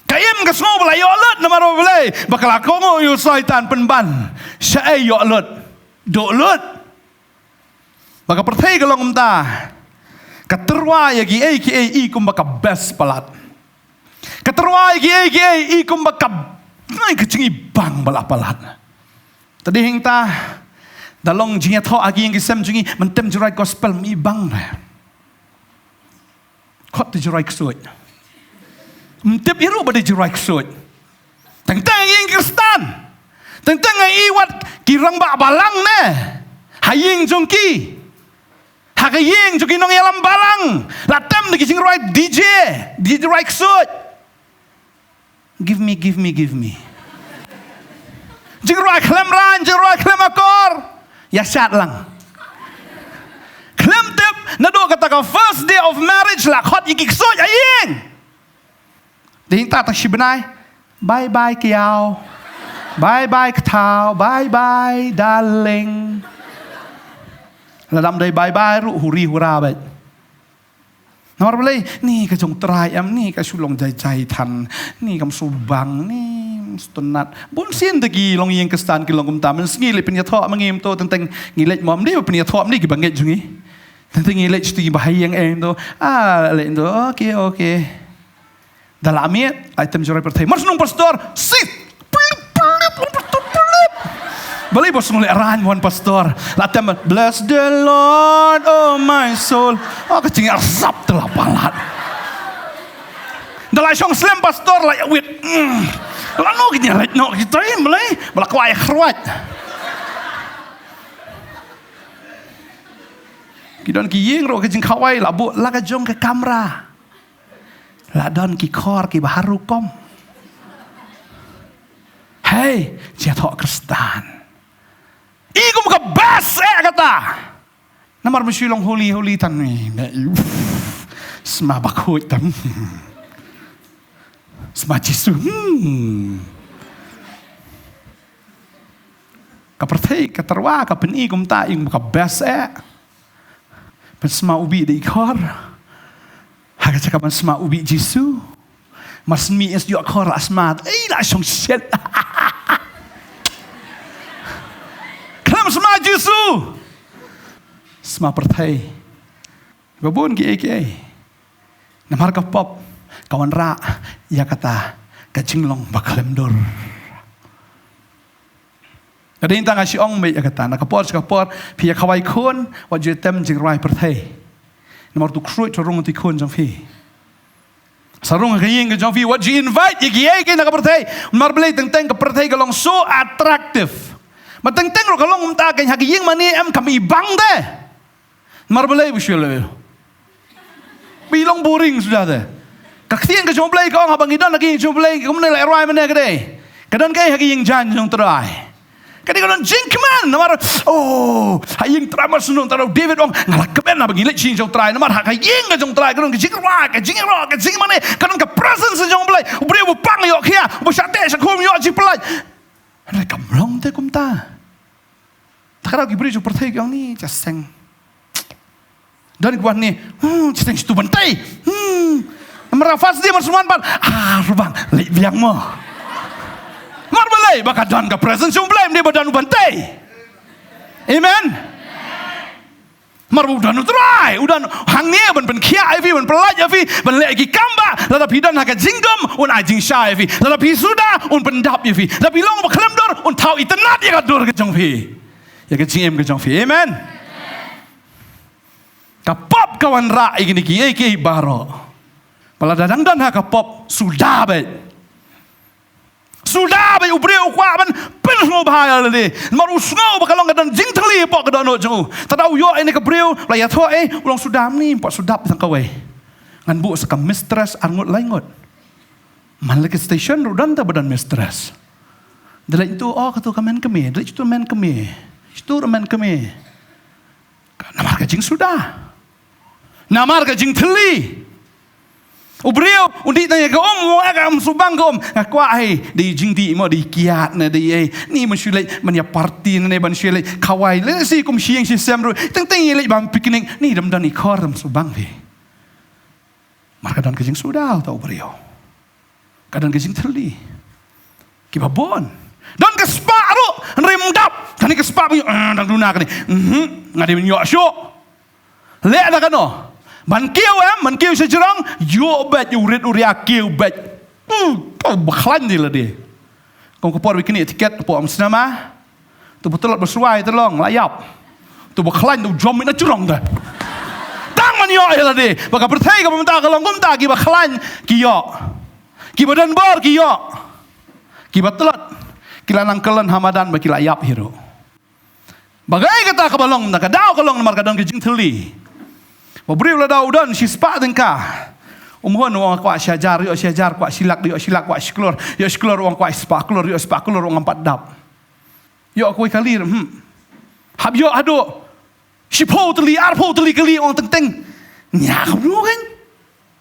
Kaim ka sngo malayo alut na maro belai. Bakal ako ngo yu saitan penban. Syai yo alut. Do alut. Baka pertai kalong umta. Katerwa yagi kum baka best palat. Katerwa yagi kum baka nai kecingi bang balak palat. Tadi hingta dalong jinga tho agi yang kisem jingi mentem jurai gospel mi bang. Kot tu jurai kesuit. Mtip iru pada jurai kesuit. Tentang yang Kristen. Tentang iwat kirang bak balang ne. Haying jongki. Hakaying jongki nong yalam balang. Latem de kising right DJ jurai kesuit. Give me. Jurai klem ran, jurai klem akor. Ya syat lang. Klem tip nado kata ka first day of marriage la khot yiki kesuit aying. Ding ta shi benai. Bye kiao. Bye ketau. Bye darling. Ladam dai bye ru huri hura bet. Nomor boleh ni ka jong trai am ni ka sulong jai tan ni kam subang ni stunat bun sien tegi long yang kestan ki long tam ngi le penya tho mangim to tentang ngilej mom ni penya tho ni ki banget jungi tentang ngilej tu bahayang to le to okay dalamiet item jorai pertai mas nung pastor sit boleh bos mulai aran wan pastor latem bless the Lord oh my soul kecing asap telah palat dalai song slam pastor like with lano gini like no kita mulai balakwai khruat kidon ki yeng ro kecing kawai labu laga jong ke kamera ladon ki khor ki baharu kom hey jatuh Kristen Ikum ka bas kata. Namar mesyulong huli tan ni. Sma bakut tam. Sma Jisu. Kapertai katerwa ka pen ikum ta ing ka bas pen sma ubi de ikor. Haga cakapan sma ubi Jisu. Mas mi es yo akor asmat. La song shit. Sma Jisu sma pertai babun ki namar ka pop kawan ra ya kata kacing bakalem dor ada intang asi ong me ya kata na kapor pia khawai khon wa je tem jing rai pertai namar tu khrui chorong ti khon jang phi sarung nging jang phi what you invite ye na ka pertai mar blai teng ka pertai ka long so attractive mateng-teng ro kalong umta kan hagi yeng mani am kami bang deh. Marbelai busyele. Bilong boring sudah deh. Kaktian ke jom play kau abang idan lagi jom play kamu nilai roi mana kedai. Kadang kai hagi yeng jan jong terai. Kadang kadang jinkman namar hagi yeng terai mas nung tarau David ong ngalak keben abang ilet jing jong terai namar hagi yeng ke jong terai kadang jing roi jing mana kadang ke presence jong play ubri ubang yok kia ubsyate sakum yok jiplai. Mereka melong te kumta. Tak kira gibri jo pertai yang ni jaseng. Dan kuan ni, jaseng situ bantai. Merafas dia mersuman pan. Rubang, lek biang mo. Mar balai baka dan ka presence jom blame dia badan bantai. Amen. Mar udan utrai, udan hang ni ban kia ivi ban pelaj ivi ban lek gi kamba, lada pidan haka jingom un ajing sha ivi. Lada pi suda un pendap ivi. Lada pi long baklem dor un tau itenat ya dor ke jong pi. Ya ke jingem ke jong pi. Amen. Kapop kawan ra igini ki baro. Pala dadang dan haka pop sudah baik. Sudah baik ubri ukwa ban pen ngo bahaya le. Mar usngo bakalong kadan jing thali pok kadan no jong. Tadau yo ini ke breu la ya tho ulang sudah ni pok sudap sang kawe. Ngan bu sekam mistress angut laingot. Man lagi station rudan ta badan mistress. Dalai itu katu kamen kemi, dalai itu men kemi. Itu men kemi. Namar ka jing sudah. Namar ka jing thali. Ubriu undi tanya ke mo agam subang kom kwa di jingdi mo di kiat na di ni mensyulai menya party na ban syulai kawai le si kum siang si semru teng le bam piknik ni dam dan ikor dam subang di Marka dan kejing sudah tahu beliau. Kadang kejing teli. Kiba bon. Dan kespa ro remdap. Kani kespa pi dan duna kani. Ngadi nyok syok. Le ada kano. Man kieu sejerang yo bet urit uria kieu bet. Baklan dia lah dia. Kau kepor bikin etiket po amsnama. Tu betul bersuai terlong layap. Tu baklan tu jomin na curang dah. Tang man yo lah dia. Baka berthai ka pementa ka long ta ki baklan ki yo. Ki badan bor ki yo. Ki batelot. Kilanang kelan hamadan baki layap hiro. Bagai kata ka balong na kadaw ka long marka don kijing teli. Mabri la daw don si spa dengka. Umhon wong kwa syajar yo syajar kwa silak yo silak kwa seklor yo seklor wong kwa spa klor yo spa klor wong empat dap. Yo aku kali hab yo ado si po teli arpo teli kali wong teng-teng. Nya kabru kan.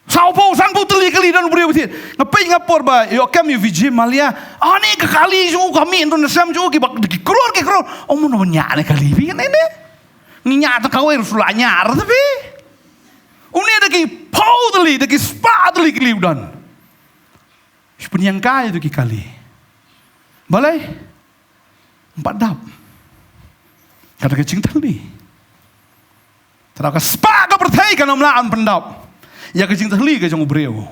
Sao po san po teli kali don bri betit. Ngapai ngapor ba yo kam yo vijim malia. Ani ke kali ju kami don sam ju ki bak klor ke klor. Omon no nya ne kali bi kan ene. Nya ta kawe rusulanya tapi. Uni ada ki paudeli, ada ki spadeli ki liudan. Sepenyang kaya itu ki kali. Balai 4 dap. Kata kecing teli. Teraka spa ka perthai kana mlaan pendap. Ya kecing teli ka jong breu.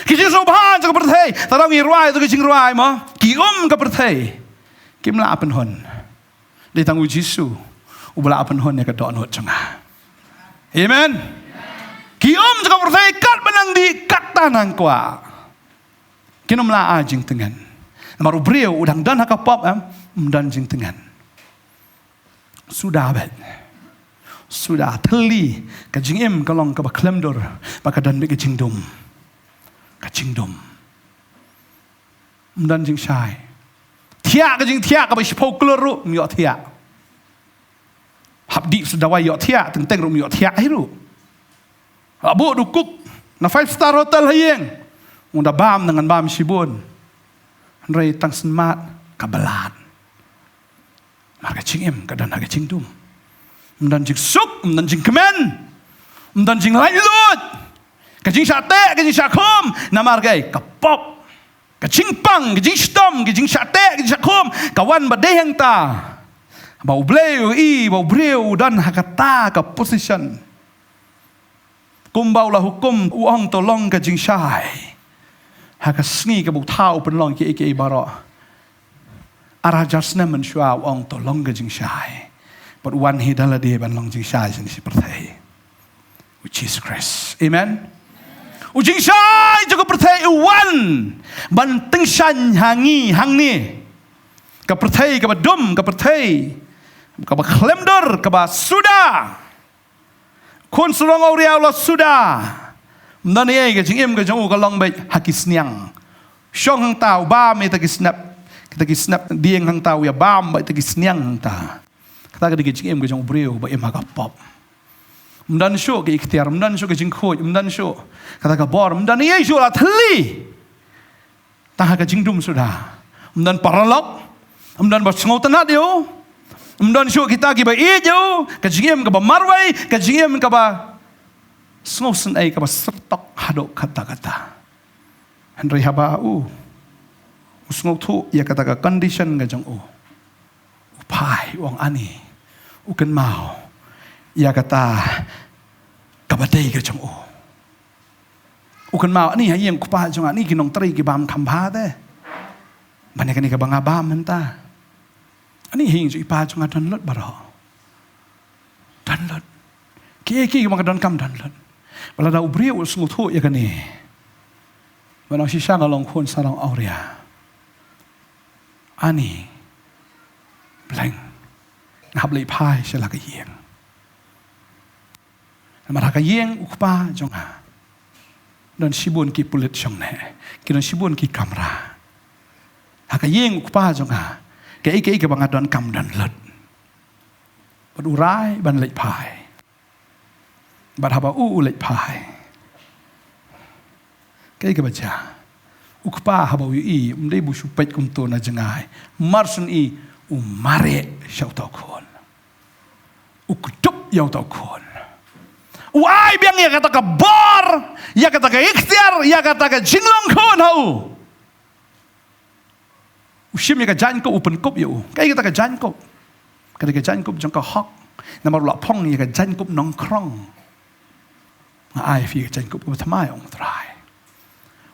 Kecing sobahan ka perthai, tarang irwai itu kecing ruai mo. Ki ka perthai. Ki mla apen hon. Di tanggu Yesus. Ubala apen hon ya ka don hot cengah. Amen. Kiom jika percaya kat benang di kat tanang kwa. Kinom la ajing tengan. Maru brio udang dan hakapop dan jing tengan. Sudah bet. Sudah teli kajing kalong ka baklemdor baka dan ke jingdom. Ka jingdom. Dan jing syai. Tiak kajing tiak ka bishpo kloru miot tiak. Habdi sudah wa yo tiak teng rum yo tiak hiru. Abu dukuk na 5-star hotel hayeng. Unda bam dengan bam sibun. Ray tang senmat kabalan. Marga cingim kadan haga cingdum. Mdan jing sup, mdan jing kemen. Mdan jing lailut. Kajing sate, kajing syakum. Na margai kapop. Kajing pang, kajing stom, kajing sate, kajing syakum. Kawan badeheng ta. Bau bleu bau breu dan hakata ka position. Kumbau lah hukum uang tolong ke jing syai. Haka sengi ke buk tau penlong ke ike ibaro. Arah jasna mensyua uang tolong ke jing syai. But one he dala dia penlong jing syai sini seperti. Which is Christ. Amen. Ujing syai juga percaya one. Banteng shan hangi hang ni. Ke percaya ke badum ke percaya. Ke baklemdor ke basuda. Kun surong auria Allah sudah. Mdani ai ke jingim ke jongu kalong baik hakis niang. Syong hang tau bam eta ki snap. Kita ki snap dieng hang tau ya bam baik ta ki niang hang ta. Kata ke jingim ke jongu breu ba em hakapop. Mdan syo ke ikhtiar, mdan syo ke jingkhoj, mdan syo. Kata ke bor, mdan ai syo la thli. Tah ke jingdum sudah. Mdan paralok. Mdan ba ngau tanat yo. Mdan syuk kita ki ba ijo, kajingim ka ba marwai, kajingim ka ba snowsen ai ka ba sertok hadok kata-kata. Henry haba usngau tu ya kata ka condition ga jong upai wong ani. Uken mau. Ya kata kabadai ga jong Uken mau ani hayeng kupa jong ani kinong tri ki bam khampa te. Banyak ni ka banga bam menta. Ani hing ju ipa chung adan lot baro. Dan lot. Ki maka dan kam dan lot. Bala da ubri usngu thu ya kani. Bana sisa ngalong khun sarang auria. Ani blank. Ngap lei pai sela ka yeng. Mara ka yeng ukpa jong ha. Dan sibun ki pulit jong ne. Kinon sibun ki kamera. Haka yeng ukpa jong ha. Cái bằng đoàn cầm đoàn lật, bật urai ban lệ phai, bật haba lệ phai, cái baca, ukpa haba ui umdai busu pet kumto na jengai, marsun umare shau tau kon, uktup yau tau kon, Uai biang ya kata ke bor, ya kata ke ikhtiar, ya kata ke jinglong kon hau. Usim ya ke janko open cup ya Kayak kita ke janko. Kada ke janko jangka hok. Nama rula pong ya ke janko nongkrong. Ai fi ke janko ke thamai ong trai.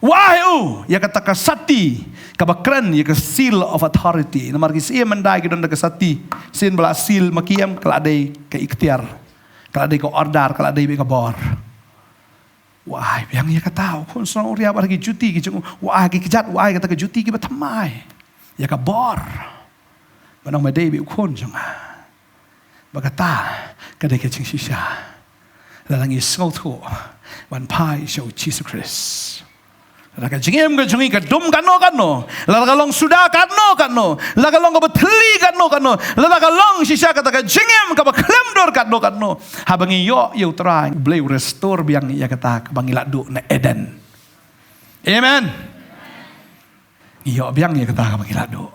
Why ya kata ke sati, kabakran ya ke seal of authority. Nama lagi sia mendai ke don ke sati. Sin bala seal makiam kalau ada ke ikhtiar. Kalau ada ke order, kalau ada ke bor. Wah, yang ya kata, pun seorang uriap lagi cuti, wah lagi kejat, wah kata ke cuti kita tamai, ya ke bor. Manang madai bi ukon jangan. Bagata, kada ke cing sisa. Lalang isngau tu, wan pai show Jesus Christ. Laga jingem ke jungi ke dum kano. Laga long sudah kano. Laga long ke beteli kano. Laga long sisa kata ke jingem ke beklemdor kano. Habangi yo try boleh restore biang ya kata ke bangi ladu na Eden. Amen. Yo biang ya kata ke bangi ladu.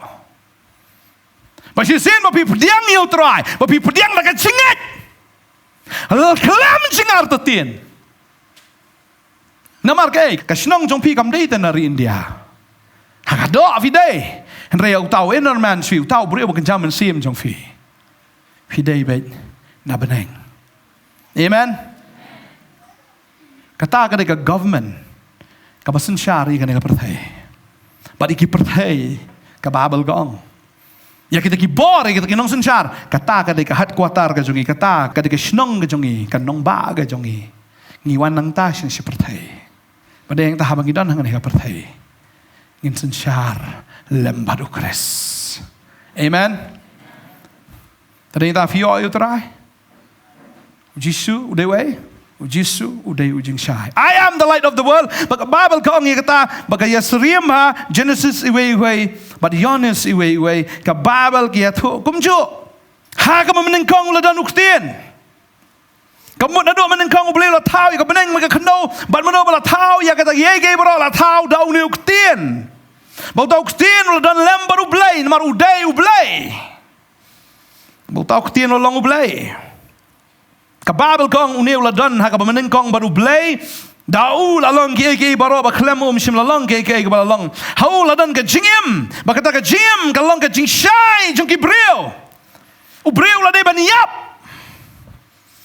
Masih sen bapi pediang yo try. Bapi pediang laga jinget. Kelam jingar tetin. Namar kay kasnong jong pi kam dei tanari India. Hakado afidei. Henry utau enorman swi utau brio bukan jaman sim jong fi. Fidei bet na beneng. Amen. Kata ka ke government ka basen syari ka perthai. But iki perthai ka babel gong. Ya kita ki bor kita ki nong sensyar. Kata ka ke headquarter ka jongi kata ka ke snong ka jongi ka nong ba ka jongi. Ngiwan nang ta sin si perthai. Pada yang tahap kita hangan heka perthai. Ngin sensyar lembadu kres. Amen. Tadi kita fio ayo terai. Jisu udai wei. Jisu udai ujing syai. I am the light of the world. Baka Bible kong ya kata baka yasriam ha Genesis iwe. But Yohanes iwe. Ka Bible kia tu kumju. Ha ka memenengkong ladan uktien. Kamu nak duduk menengkang boleh lah tahu, kamu meneng mereka kenal, but mana boleh tahu, ya kata ye gay beral lah tahu dah uni uktin, bau tahu uktin lah dan lem baru belai, nomor udai ubelai, bau tahu uktin lah long ubelai, kababel kong uni lah dan hak kamu menengkang baru belai, dah lah long ye gay baru baklem mishim lah long ye gay baru long, hau lah dan kejingim, bakata kejingim kalau kejing syai jungki brio, ubrio lah dia baniap.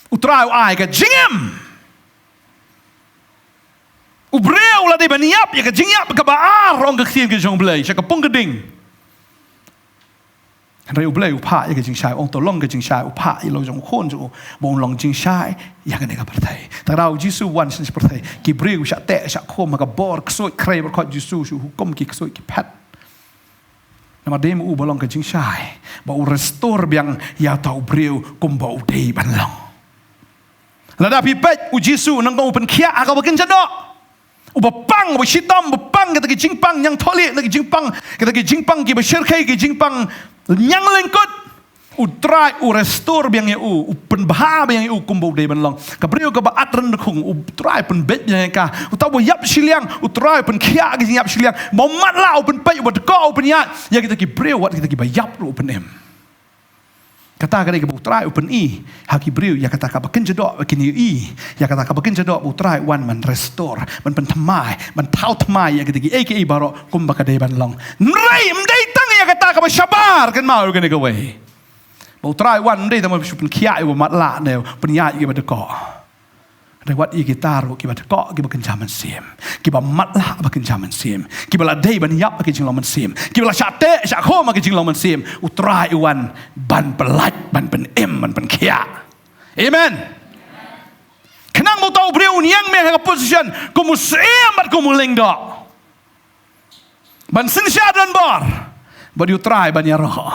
Utrau ai ke jingem. Ubreu la de baniap ya ke jingyap ke baar rong ke khien ke jong blai sya ke pong geding. Rai ublai upa ya ke jing syai ong to long ke jing syai upa ya lo jong khon jo bong long jing syai ya ke ne ka perthai. Tarau Jisu wan sin perthai ki breu sya te sya khom ka bor ksoi krei ber kho Jisu shu hukum ki ksoi ki phat. Nama dem u bolong ke jing syai ba u restore biang ya tau breu kum ba u dei ban long. Lada pipet ujisu nang kau pen kia akau bakin jadok. Ubapang ubasitam bapang kita jingpang yang tolik lagi jingpang kita jingpang ki bersyirkai ki jingpang yang lengkut. Utrai restore biang eu pen bahar biang eu kumbau dei banlong. Kabriu ka baat rendekung utrai pen bet yang ka. Utau bo yap siliang utrai pen kia ki yap siliang. Momat la pen pei bo dekau pen yat. Ya kita ki breu wat kita ki bayap ru pen em. Kata kadai ke utrai open i haki briu ya kata ka bakin jedok kini i ya kata ka bakin jedok utrai wan man restore man pentamai man tau tamai ya kita aka baro kum bakadai ban long nrai mdai tang ya kata ka syabar kan mau kan ke we utrai wan mdai tamu pen kia u mat la ne pen ya i badeko Rewat i kita ro kiba dekok kiba kenjaman sim kiba mat la bakin jaman sim kiba la dei ban yap bakin jingloman sim kiba la syate syak khom bakin jingloman sim utrai wan ban pelat ban pen em ban pen kia. Amen. Kenang mo tau breu niang me ha position kumu sem bat kumu lengdo ban sin sya dan bor badi utrai ban ya roh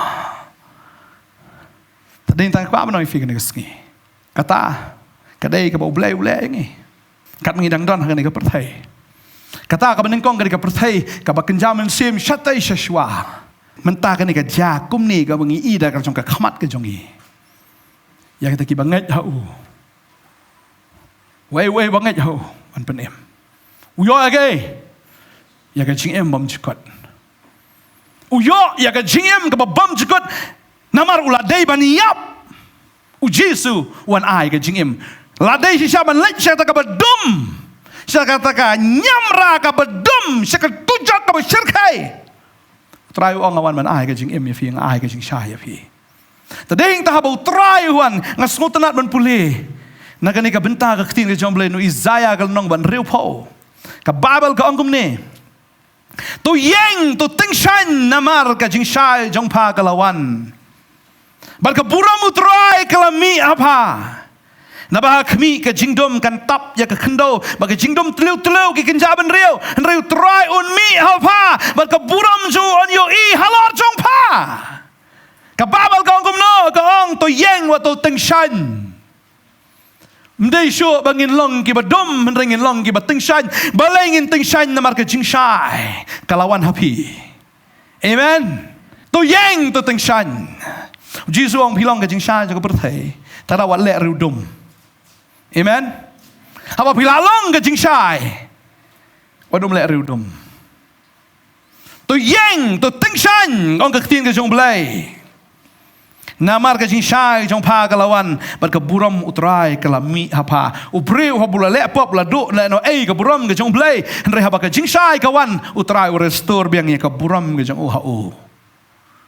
tadin tang kwa banoi fi kan ngi kata kadai ka boleh ni kat mengidang don kan ka perthai kata ka benengkong ka perthai ka bakenjaman sim syatai syashwa mentah kan ka ja kum ni ka bengi ida ka jong ka khamat ka jongi ya kita ki banget hau wei banget hau an penem uyo age ya ka jing em bam chikot uyo ya ka jing em ka bam chikot namar uladai baniap ujisu wan ai ka jing em Ladai si siapa lek saya kata bedum. Saya katakan nyamra ka bedum, saya tujak ka bersyirkai. Try ong awan man ai ka jing em ya fi, ai ka jing sha ya fi. Tadeng ta habau try huan ngasngutanat man pulih. Nagani ka benta ka ktin ka jomble no Isaiah ka nong ban riu po. Ka Bible ka ongkum ni. Tu yeng tu ting shan namar ka jing sha jong pa ka lawan. Bal ka buram utrai kalami apa. Nabah kami ke jingdom kan tap ya ke kendo bagi jingdom teliu ki kenjaban riu try un mi apa bal ka buram ju on yo I halor jong pa. Ka Bible ka ongkum no ka ong tu yeng wa tu ting shan. Mdai syo bangin long ki badum mendringin long ki bating shan balengin ting shan namar ke jing shai kalawan hapi. Amen. Tu yang tu ting shan. Jisu ong pilong ke jing shai jaga perthai. Tada wat lek rudum. Amen. Apa pila long ke jing shai. Wadum lek rudum. Tu yang tu ting shan ong ke tin ke jong blai. Namar ka jing shai jong pa kalawan bat ka buram utrai kalami hapa ubreu habula le pop la do la no ei ka buram ka jong blai andre haba ka jing shai kawan utrai restore biang ya ka buram ka jong o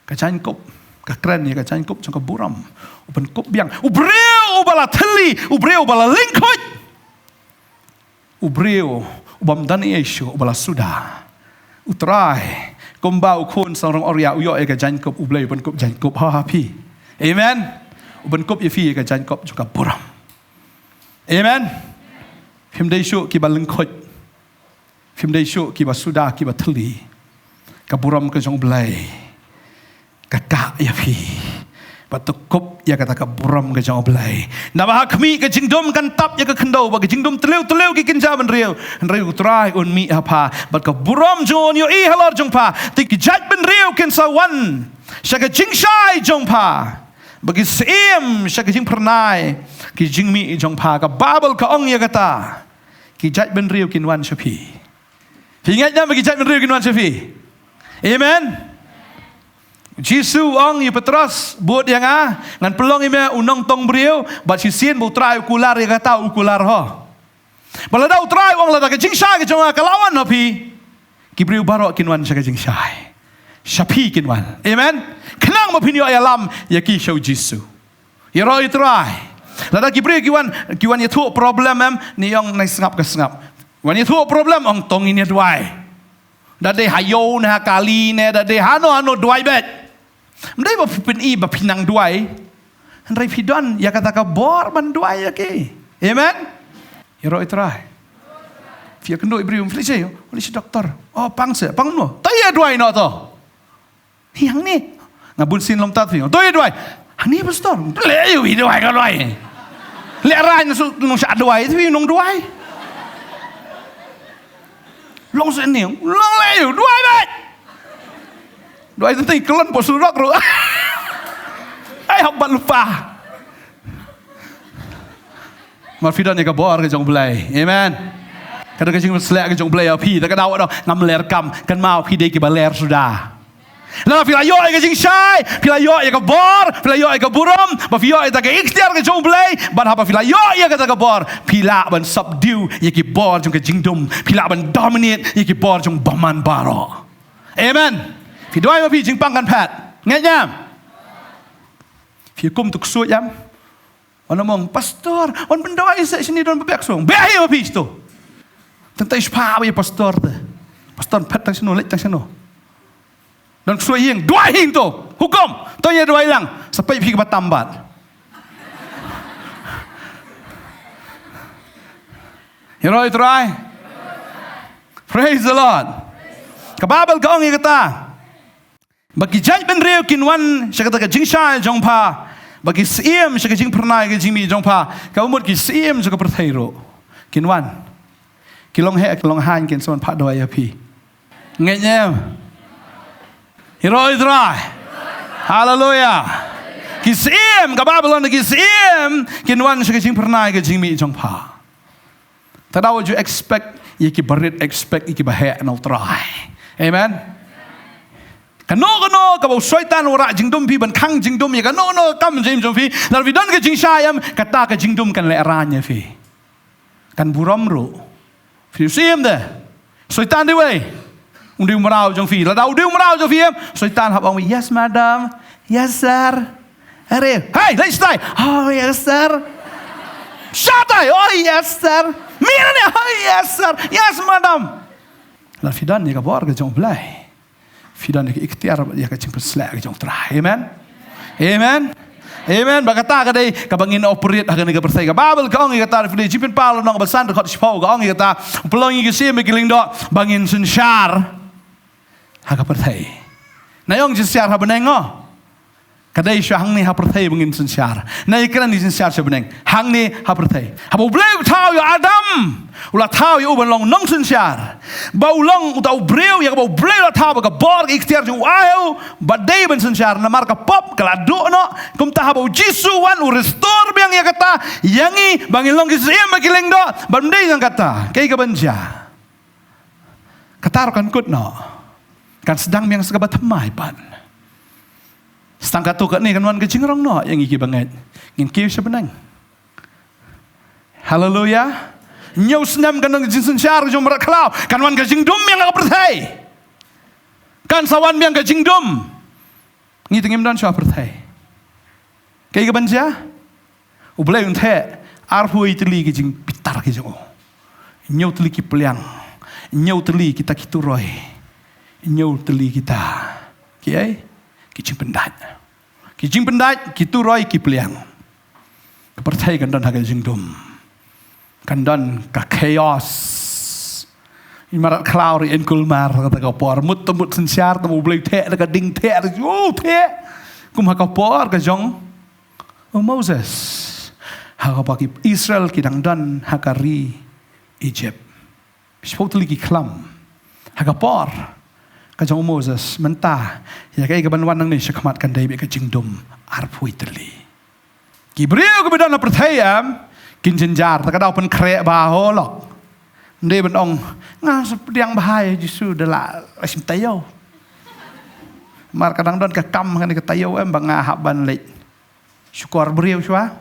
ka chan kop ka kran ya ka chan kop jong ka buram upan kop biang ubreu bala thali ubreu bala lingkot ubreu ubam dan yesu bala suda utrai kombau khon sarong orya uyo e ka jan kop ublai upan kop jan kop ha pi. Amen. Uban kop ya fi ka jan kop juga buram. Amen. Phim dai shu ki ba lengkhot. Phim dai shu ki ba suda ki ba thli. Ka buram ka jong blai. Ka ka ya fi. Ba tu kop ya kata ka buram ka jong blai. Na ba khmi ka jingdom kan tap ya ka khendau ba ka jingdom tleu ki kinja ban riu. Riu trai un mi apa. Ba ka buram jon yo I halor jong pa. Ti ki jat ban riu ken sa wan. Sya ka jing shai jong pa. Bagi seim sya jing pernai ki jing mi jong pa ka Bible ka ong ya kata ki jat ben riu kin wan shapi. Ingatnya bagi jat ben riu kin wan shapi. Amen. Jisu ong yu Petros buat yang ngan pelong ime unong tong briu bat si sien bu trai ukular ya kata ukular ho. Balada utrai ong lada ka jing shai ka jong ka lawan ho pi. Ki briu barok kin wan sya jing shai. Shapi kin wan. Amen. Kenang mapinyo ayalam ya ki show Jisu. Ya roi try. Lada ki bri kiwan ya thu problem em ni yong nai sengap ke sengap. Wan ya thu problem ong tong ini duai. Dade hayo na kali ne dade hano duai bet. Mdai ba pin I ba pinang duai. Handrai pidon ya kata ka bor ban duai ya ki. Amen. Ya roi try. Fia kendo ibri flice yo. Oli si doktor. Oh pangse, pangno. Ta ya duai no to. Yang ni ngabun sin lom tat fi. Toi duai. Hani pastor. Le yu i duai ka duai. Le ran nung sa duai fi nung duai. Long sen ni. Long le yu duai bet. Duai tentai kelon po surok ro. Ai hok bat lupa. Marfidan ni ka bor ka jong blai. Amen. Kada ka jing selek ka jong blai pi ta ka daw do ngam ler kam kan mau pi de ki ba ler sudah. Lalu pila yo ega jing shai, pila yo ega bor, pila yo ega buram, ba yo ega ke ikhtiar ke jong blai, ban hapa pila yo ega ta bor, pila ban subdue ye ki bor jong ke jingdom, pila ban dominate ye ki bor jong baman baro. Amen. Fi doi ma pi jing pang kan pat. Ngai nyam. Fi kum tuk suat yam. Wan mong pastor, wan bendoi se sini don bebek song. Be ma pi sto. Tentai spa ba pastor te. Pastor pat tang sino lek tang sino. Dan suai yang dua hing tu hukum tu ya dua hilang sampai pergi ke Batambat. You know it right? Praise the Lord. Kababal ka ong kata bagi jaj ben riu kinwan siya kata ka jing shai jong pa bagi siem siya ka jing pernai ka jing mi jong pa ka umur ki siem siya ka perthairo kinwan kilong he kilong han kin son pa doa ya pi ngenya. Hiroi dry. Hallelujah. Kisim ka Babylon kisim kinwan sa jing pernai ka jing mi jong pa. Tadaw you expect iki barit expect iki bahe no try. Amen. Kano ka bau syaitan ora jingdum pi ban khang jingdum ya kano kam jim jom fi lar vidan ka jing syayam kata ka jingdum kan le ranya fi kan buram ro fi sim de syaitan đi wey undi marau jong fi la dau đi marau jong fi syaitan hab ong yes madam yes sir are hey let's stay oh yes sir shut up oh yes sir mina ne oh yes sir yes madam lar vidan ni ka bor ka jong blai Fidan ke ikhtiar ya ka cingpet selak ke jong terah. Amen. Amen. Amen. Bagata ka dai ka bangin operate hagan ka persai ka Bible ka ong kata fi jipin palo nong basan ka sipau ka ong kata pelong ke sim ke lingdo bangin sensyar ha ka persai. Nayong sensyar ha benengo. Kadai sya hang ni ha persai bangin sensyar. Nay kran ni sensyar sya beneng. Hang ni ha persai. Ha bo bleu tau yo Adam. Ula tau yo ban long nong sensyar. Bau long utau breu ya bau breu la tau ka bor ikhtiar jong wow badai ban sensyar na marka pop kala do no kum ta bau jisu wan u restore biang ya kata yangi bangin long kisem bakileng do bandai yang kata kai ka banja katar kan kut no kan sedang yang segabat mai pan sedang katu kat ni kan wan ke jingrong no yang iki banget ngin kiu sebenang haleluya Nyau senam kan ng jinsun syar jom berak kelau kan wan ka jingdum yang ka perthai kan sawan yang ka jingdum ngi tengim dan sya perthai kai ka banja u blai un the ar hui tli ki jing pitar ki jo nyau tli ki peliang nyau tli kita kituroi nyau tli kita ki ai ki jing pendat kituroi ki peliang ka perthai kan dan ha ka jingdum Kandan ka chaos. Imarat cloud in kulmar kata ka por mut temut sensyar temu blai the ka ding the oh the kum ha ka por ka jong Moses ha ka baki Israel ki dang dan ha ka ri Egypt. Spotli ki klam ha ka por ka jong Moses menta ya kai ka ban wan nang ni syakmat kan dai be ka jingdum arpui terli. Ki breu ka bedan na perthayam Kinjenjar, tak ada open krek baho lok. Dia benong, ngah sepediang bahaya jisu adalah asim tayo. Mar kadang don kekam kan ke tayo bang ngahap ban lek. Syukur beriau syua.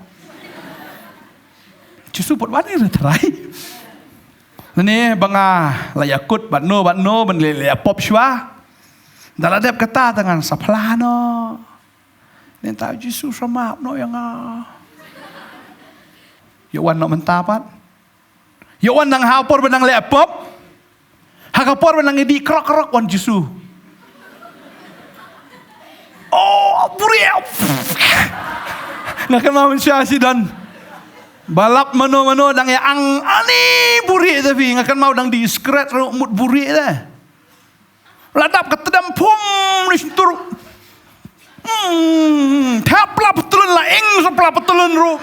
Jisu pot wani terai. Ni bang layakut ban no ban le pop syua. Dalam dep kata dengan saplano. Ni tak jisu sama no yang Yawan nak mentapat. Yawan nang hapor benang lepop. Hakapor benang di krok wan jisu. Oh, buriau. Nak kenal mensyasi dan balap mano dang ya ang ani buri tapi ngakan mau dang di skret mut buri dah. Ladap ketedam pum ni sentur. Tapla petulun la eng sopla petulun ru.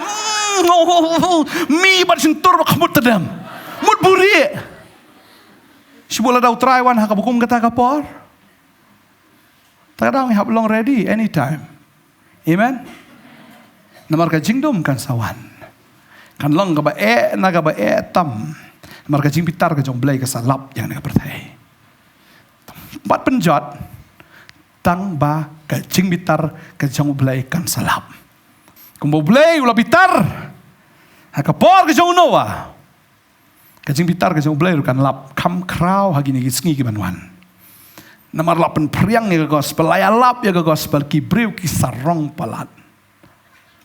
Mi bat sentur kamut tedam. Mut buri. Sibola dau try wan hakabukum kata kapor. Takadang hab long ready anytime. Amen. Namar ka jingdum kan sawan. Kan long ka ba naga ba tam. Namar ka jing pitar ka jong blai ka salap yang naga pertai. Bat penjot tang ba ka jing bitar ka jong blai kan salap. Kumbo blai ula bitar. Hakapor ka jong noa. Ka jing bitar ka jong blai kan lap kam kraw hagini gisngi ki banwan. Namar lapan priang ya ka gospel laya lap ya ka gospel kibriu ki sarong palat.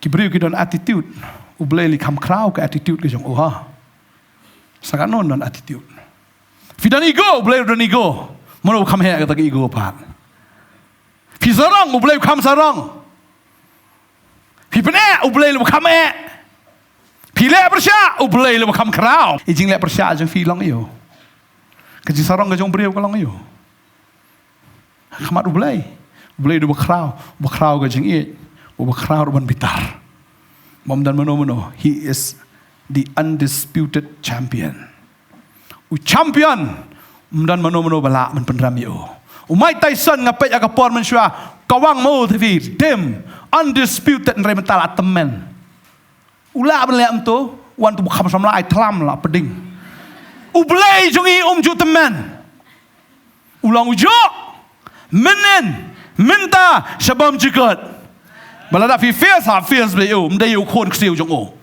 Kibriu ki don attitude. Ublai li kam kraw ka attitude ka jong oha. Sakanon don attitude. Fidan ego ublai don ego. Mono kam he ka ego pat. Pi sarong ublay kam sarong. Pi pene ublay lu kam e. Pi le persya ublay lu kam kraw. Ijing le persya jeng fi long iyo. Kaji sarong ka jong breu ka long iyo. Kamat ublay. Ublay du bakraw ka jeng i. Bakraw ban bitar. Mom dan mano. He is the undisputed champion. Champion. Dan mano bala man penram iyo. Umay Tyson ngapet agapor man siya kawang mo TV dem undisputed nrai mental atemen ula ben to wan tu bukham samla ai tlam la peding ublay jungi ju temen ulang ujo menen minta shabam jikot balada fi fierce be eu mde eu khon ksiu jong o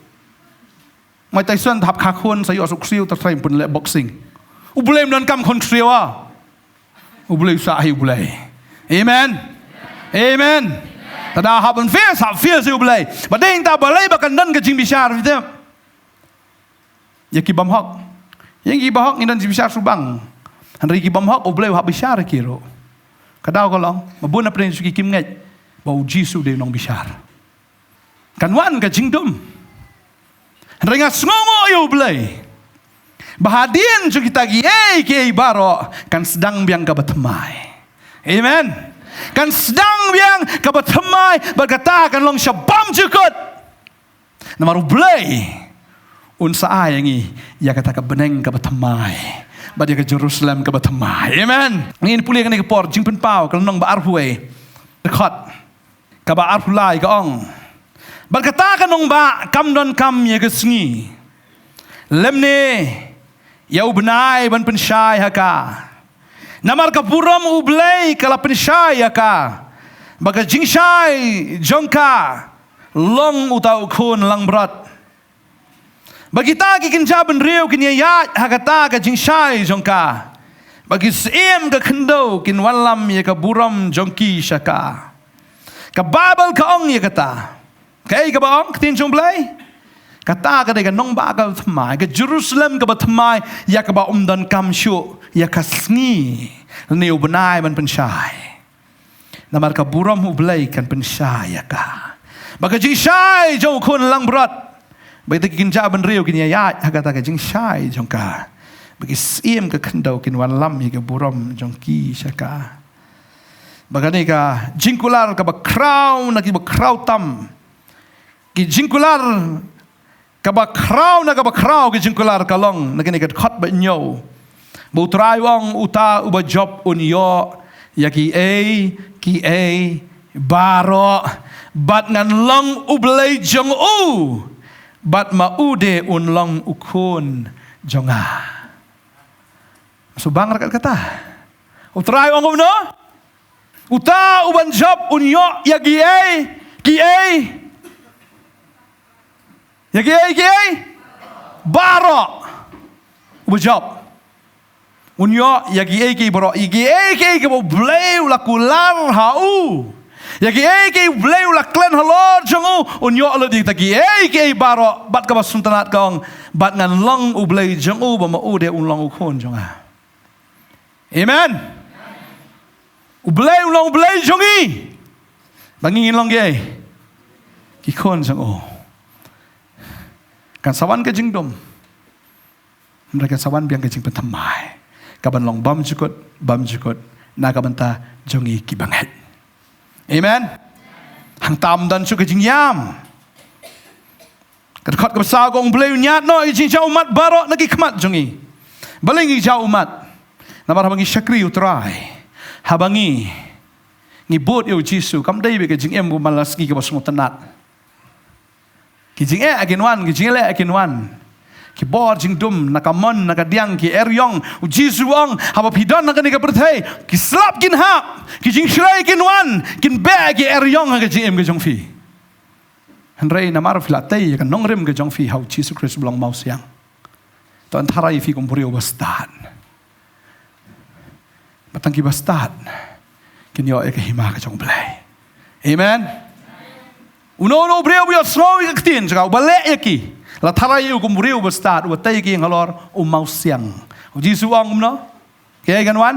mai tai suan thap kha khon sai osuk ksiu ta train pun le boxing u blame don kam khon ksiu a u blame sa hi blame amen tada haben fierce u blame ba ding ta balai ba kan dan ka jing bishar vitem yaki bam hok yang gi bahok ngidan jing bishar subang Henry ki bam hok u blame hab bishar kiro kadau kolong mabun apren suki kim ngai bau jisu de nong bishar kan wan ka jingdum renga sngongo yo blai bahadien su kita gi ke baro kan sedang biang ka batmai amen kan sedang biang ka batmai berkata kan long syabam jukut namaru blai un sa yangi ya kata ka beneng ka batmai badia ke Jerusalem ke batamai amen ngin puli kan ke por jing pen pau kan nong ba arhuai dekat ka ba arhulai ka ong berkata kan nong ba kam don kam ye ke sngi lemne ya ubnai ban pen syai haka namar ka puram ublei kala pen syai haka baga jing syai jongka long utau khun lang brat bagi ta ki kinja ben riu kin ya hakata ka jingshai jongka bagi sim ka khendo kin walam ye ka buram jongki shaka ka babel ka ong ye kata kai ka bang tin jong blai kata ka de ka nong ba ka thmai ka Jerusalem ka ba thmai ya ka ba dan kam shu ya ka sngi neu benai man penshai namar ka buram hu blai kan penshai ya ka bagi jingshai jong khun lang brat bagi kinja ben riu kin ya hakata ka jing shai jongka bagi sim ka khendau kin wan lam hi ka buram jongki shaka bagani ka jingkular ka ba crown na ki ba crown tam ki jingkular ka ba crown na ka ba crown ki jingkular ka long na kini ka khot ba nyo bu trai wong uta uba job un yo ya ki a baro bat ngan long ublei jong u bat maude unlong ukun jonga subang rakat kata utrai ongom no uta uban job unyo ya ki baro uba job unyo ya ki baro ki bo bleu la kular hau ya ki bleu la klen halor jongu unyo lo di taki ki baro bat ka basuntanat kong bat ngan long u bleu jongu ba ma u de un long u khon jonga amen u bleu jongi bangin long ge ki khon jongu kan sawan ke jingdom mereka sawan biang ke jing pentamai kaban long bam jukut na kabanta jongi ki banget amen hang tam dan su ke jing yam kat khot ka sa gong bleu nyat no i jing cha umat baro nagi khmat jongi balengi cha umat namar bangi syakri utrai habangi ngi bot yo jisu kam dai be ke jing em bu malas ngi ke basmu tenat ki jing again one ki jing le again one ki bor jing dum nakamon nakadiang ki eryong u jisu ong haba pidon nakani ka perthai ki slap kin hap ki jing shlai kin wan kin ba ki eryong ka jing em ke jong fi hanrei namar filatai kan nongrem ke jong fi hau jisu Kristus belong mau siang to antara fi kum purio bastan batang ki bastan kin yo ek hima ka jong blai amen uno brio bio snow ka tin jaka bale eki la tarai u kum riu bastat u tai ki ngalor u mau siang u jisu ong no ke gan wan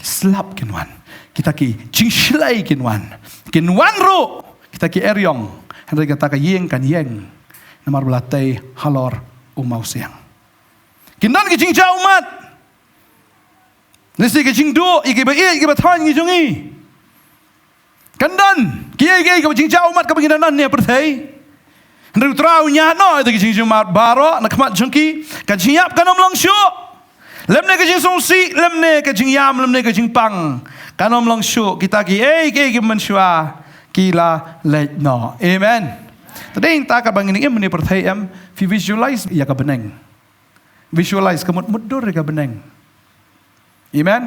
slap kin wan kita ki jing shlai kin wan ro kita ki eryong hendak kata ka yeng kan yeng namar belatai halor u mau siang kinan ki jing ja umat nesi ki jing do i ki ba thang ngi jongi kandan ki ki jing ja umat ka banginan ne perthai Hendak terau nyat no itu kijing jumat baro nak mat jengki kijing yap kanom long shu lemne kijing songsi lemne kijing yam lemne kijing pang kanom long shu kita ki ki menshua kila let no amen tadi ta ka bangini em ni perthai em fi visualize ya ka beneng visualize kamut mudur ka beneng amen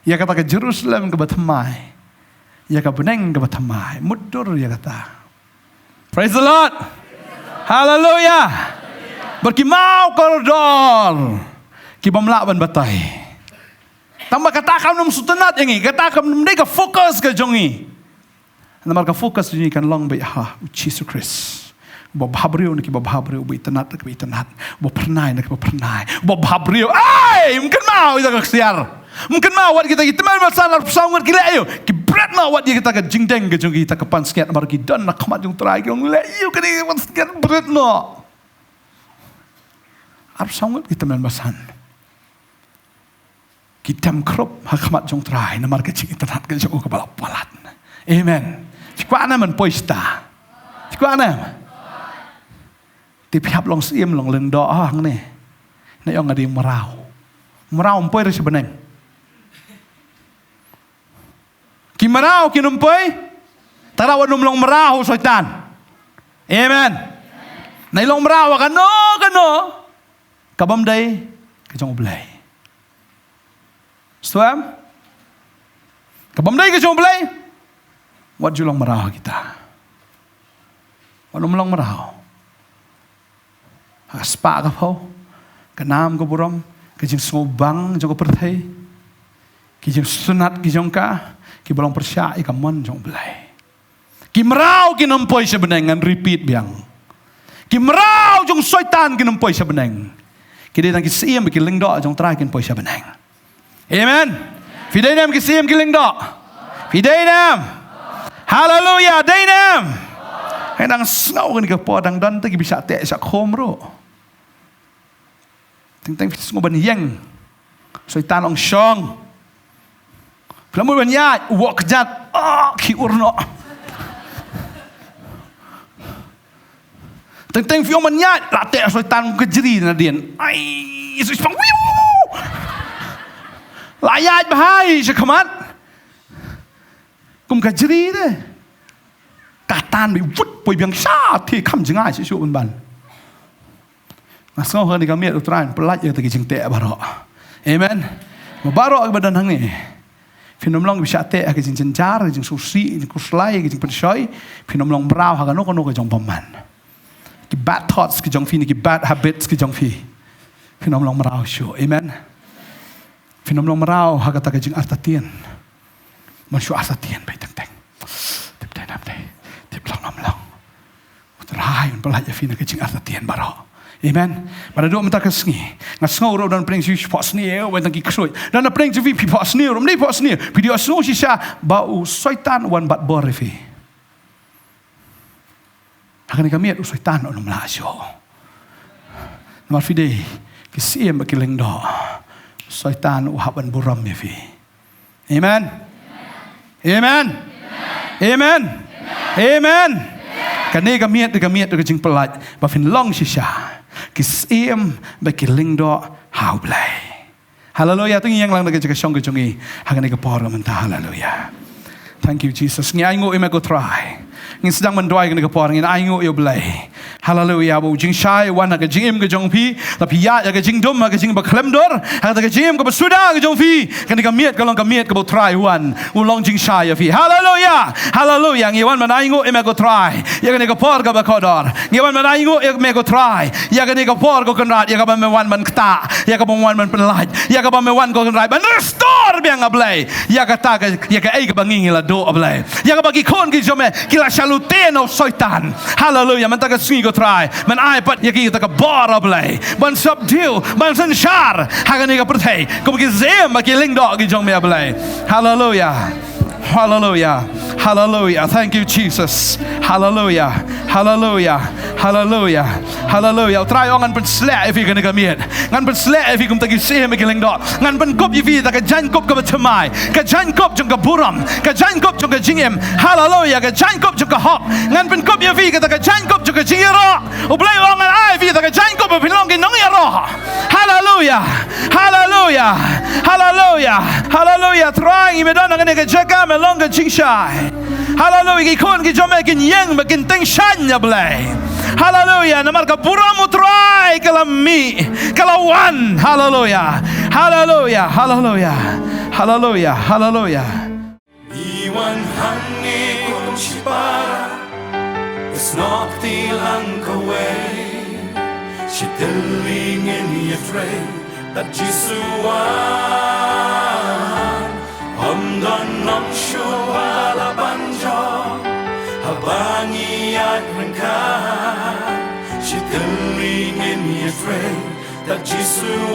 ya kata ke Jerusalem ke batamai ya ka beneng ka batamai mudur ya kata. Praise the Lord. Hallelujah. Berkimau koridor. Kibamla ban batai. Tambah katakan num sutenat yang ini, katakan num deka fokus ke jongi. Namar ka fokus ni kan long bai ha Jesus Christ. Bob habrio ni bob habrio bai tenat ke bai tenat. Bob pernai nak bob pernai. Bob habrio ai mungkin mau kita ke siar. Mungkin mau wat kita teman masalah sangat gila ayo. Kibrat mau wat kita ke jingdeng ke jongi kita ke panskiat namar ki dan nak khamat jong trai ke le ayo ke ni panskiat berat no. Ar sangat kita teman masan. Kita mkrop hakmat jong trai namar ke jing internet ke jong ke balap palat. Amen. Cikwana man poista. Cikwana. Tiap long sim long leng do hang ni. Na yong ngadi merau. Merau mpoi re sebeneng. Ki merau ki numpoi. Tarawa num long merau soitan. Amen. Na long merau kano. Kabam dai ke jong blai. Suam. Kabam dai ke jong blai. Wat julong merau kita. Wat long merau. Spa ka pho. Kanam ko burom. Kijing ngobang jong ko perthai. Kijing sunat kijong ka. Ki bolong persya ka mon jong blai. Ki merau ki nampoi sebenengan repeat biang. Ki merau jong soitan ki nampoi sebeneng. Ki de nang ki siem ki ling do jong trai ki poi sebeneng. Amen. Fidei nam ki siem ki ling do. Fidei nam. Hallelujah, dainam. Kadang snow kan ke podang dan tu bisa tek sak khom ro. Teng ngoban yang. Soitan ong syong. Pelamun banyak wak kejat. Ki urno. Teng fiong banyak latek soitan kejeri nadian. Ai, soipan wiu. Layat bahai sekamat. Kum kejeri deh. Katan bi wut poi biang sha thi kham jingai si shu ban. Ngasau han ni kami utran pelat ya tegi jing te baro. Amen. Baro badan hang ni. Finom long bisa te ke jing jenjar jing susi jing kuslai jing pensoi finom long brau ha no ko jong paman. Ki bad thoughts ki jong fi ni ki bad habits ki jong fi. Finom long brau shu. Amen. Finom long brau ha kata ke jing artatien. Man shu artatien bai teng teng. Tip dai nam dai. Tip long long. Utrai un pelat ya fi na ke jing artatien baro. Amen. Pada dua mentak kesni. Ngasngau ro dan pring si pot sni e wen tangki ksoi. Dan na pring si vi pot sni ro mni pot sni. Video sno si sha bau soitan wan bat bor fi. Akan kami at soitan on mla syo. Namar fi dei ki siem ki leng do. Soitan u haban buram me fi. Amen. Amen. Amen. Amen. Kani kami at ke jing pelat ba fin long si sha. Kisiem bagi lingdo hau blai. Hallelujah. Tu yang lang nak jaga song kejungi. Hagan ni kepor mentah. Hallelujah. Thank you Jesus. Ngi aingo ime go try. Ngi sedang mendoai kan kepor ngi aingo yo blai. Hallelujah. Bu jing shai wan nak jing im ke jong pi. Tapi ya ke jing dom ke jing baklem dor. Hagan ke jing ke besuda ke jong pi. Kan kamiet kalau kamiet ke bo try wan. Ulong jing shai ya fi. Hallelujah. Hallelujah. Ngi wan man aingo ime go try. Ya kan kepor ke bakodor. Ngi wan man aingo ime go try. Ya kan kepor ko kenrat. Ya kan man man kta. Ya kan man man penlaj. Ya kan man wan ko kenrat. Ban restore biang ablai. Ya kata ya ka ai ke bangingi la do ablai. Ya ka bagi kon ki jome kila shaluteno soitan. Hallelujah. Man tak singi go try. Man ai pat ya ki ta ka bar ablai. Man subdue. Man sanshar. Hagan ka perthai. Ko ki zem ki ling do ki jong me ablai. Hallelujah. Hallelujah. Hallelujah. Thank you Jesus. Hallelujah. Hallelujah. Hallelujah. Hallelujah. Try on ngan pen slek if you kan kamiet. Ngan pen slek if you kum tagi se me kiling do. Ngan pen kop if you ta ka jan kop ka betmai. Ka jan kop jong ka buram. Ka jan kop jong ka jingem. Hallelujah. Ka jan kop jong ka hok. Ngan pen kop if you ka ta ka jan kop jong ka jingero. U blai wang ngan ai if you ta ka jan kop pe long ki nong ya ro. Hallelujah. Hallelujah. Hallelujah. Hallelujah. Try me don ngan ka jaga me long ka jingshai. Hallelujah. Ki kon ki jome kin yang makin teng shan ya blai. Hallelujah. Namar ka buram utrai kalami kalawan. Hallelujah. Hallelujah. Hallelujah. Hallelujah. Hallelujah. Iwan hangi kunci para Snok tilang kawe Shitelingin yetrei Dat Jisuan Omdon nom shubala banjo Habangi at rengkat Shitelingin yetrei Dat Jisuan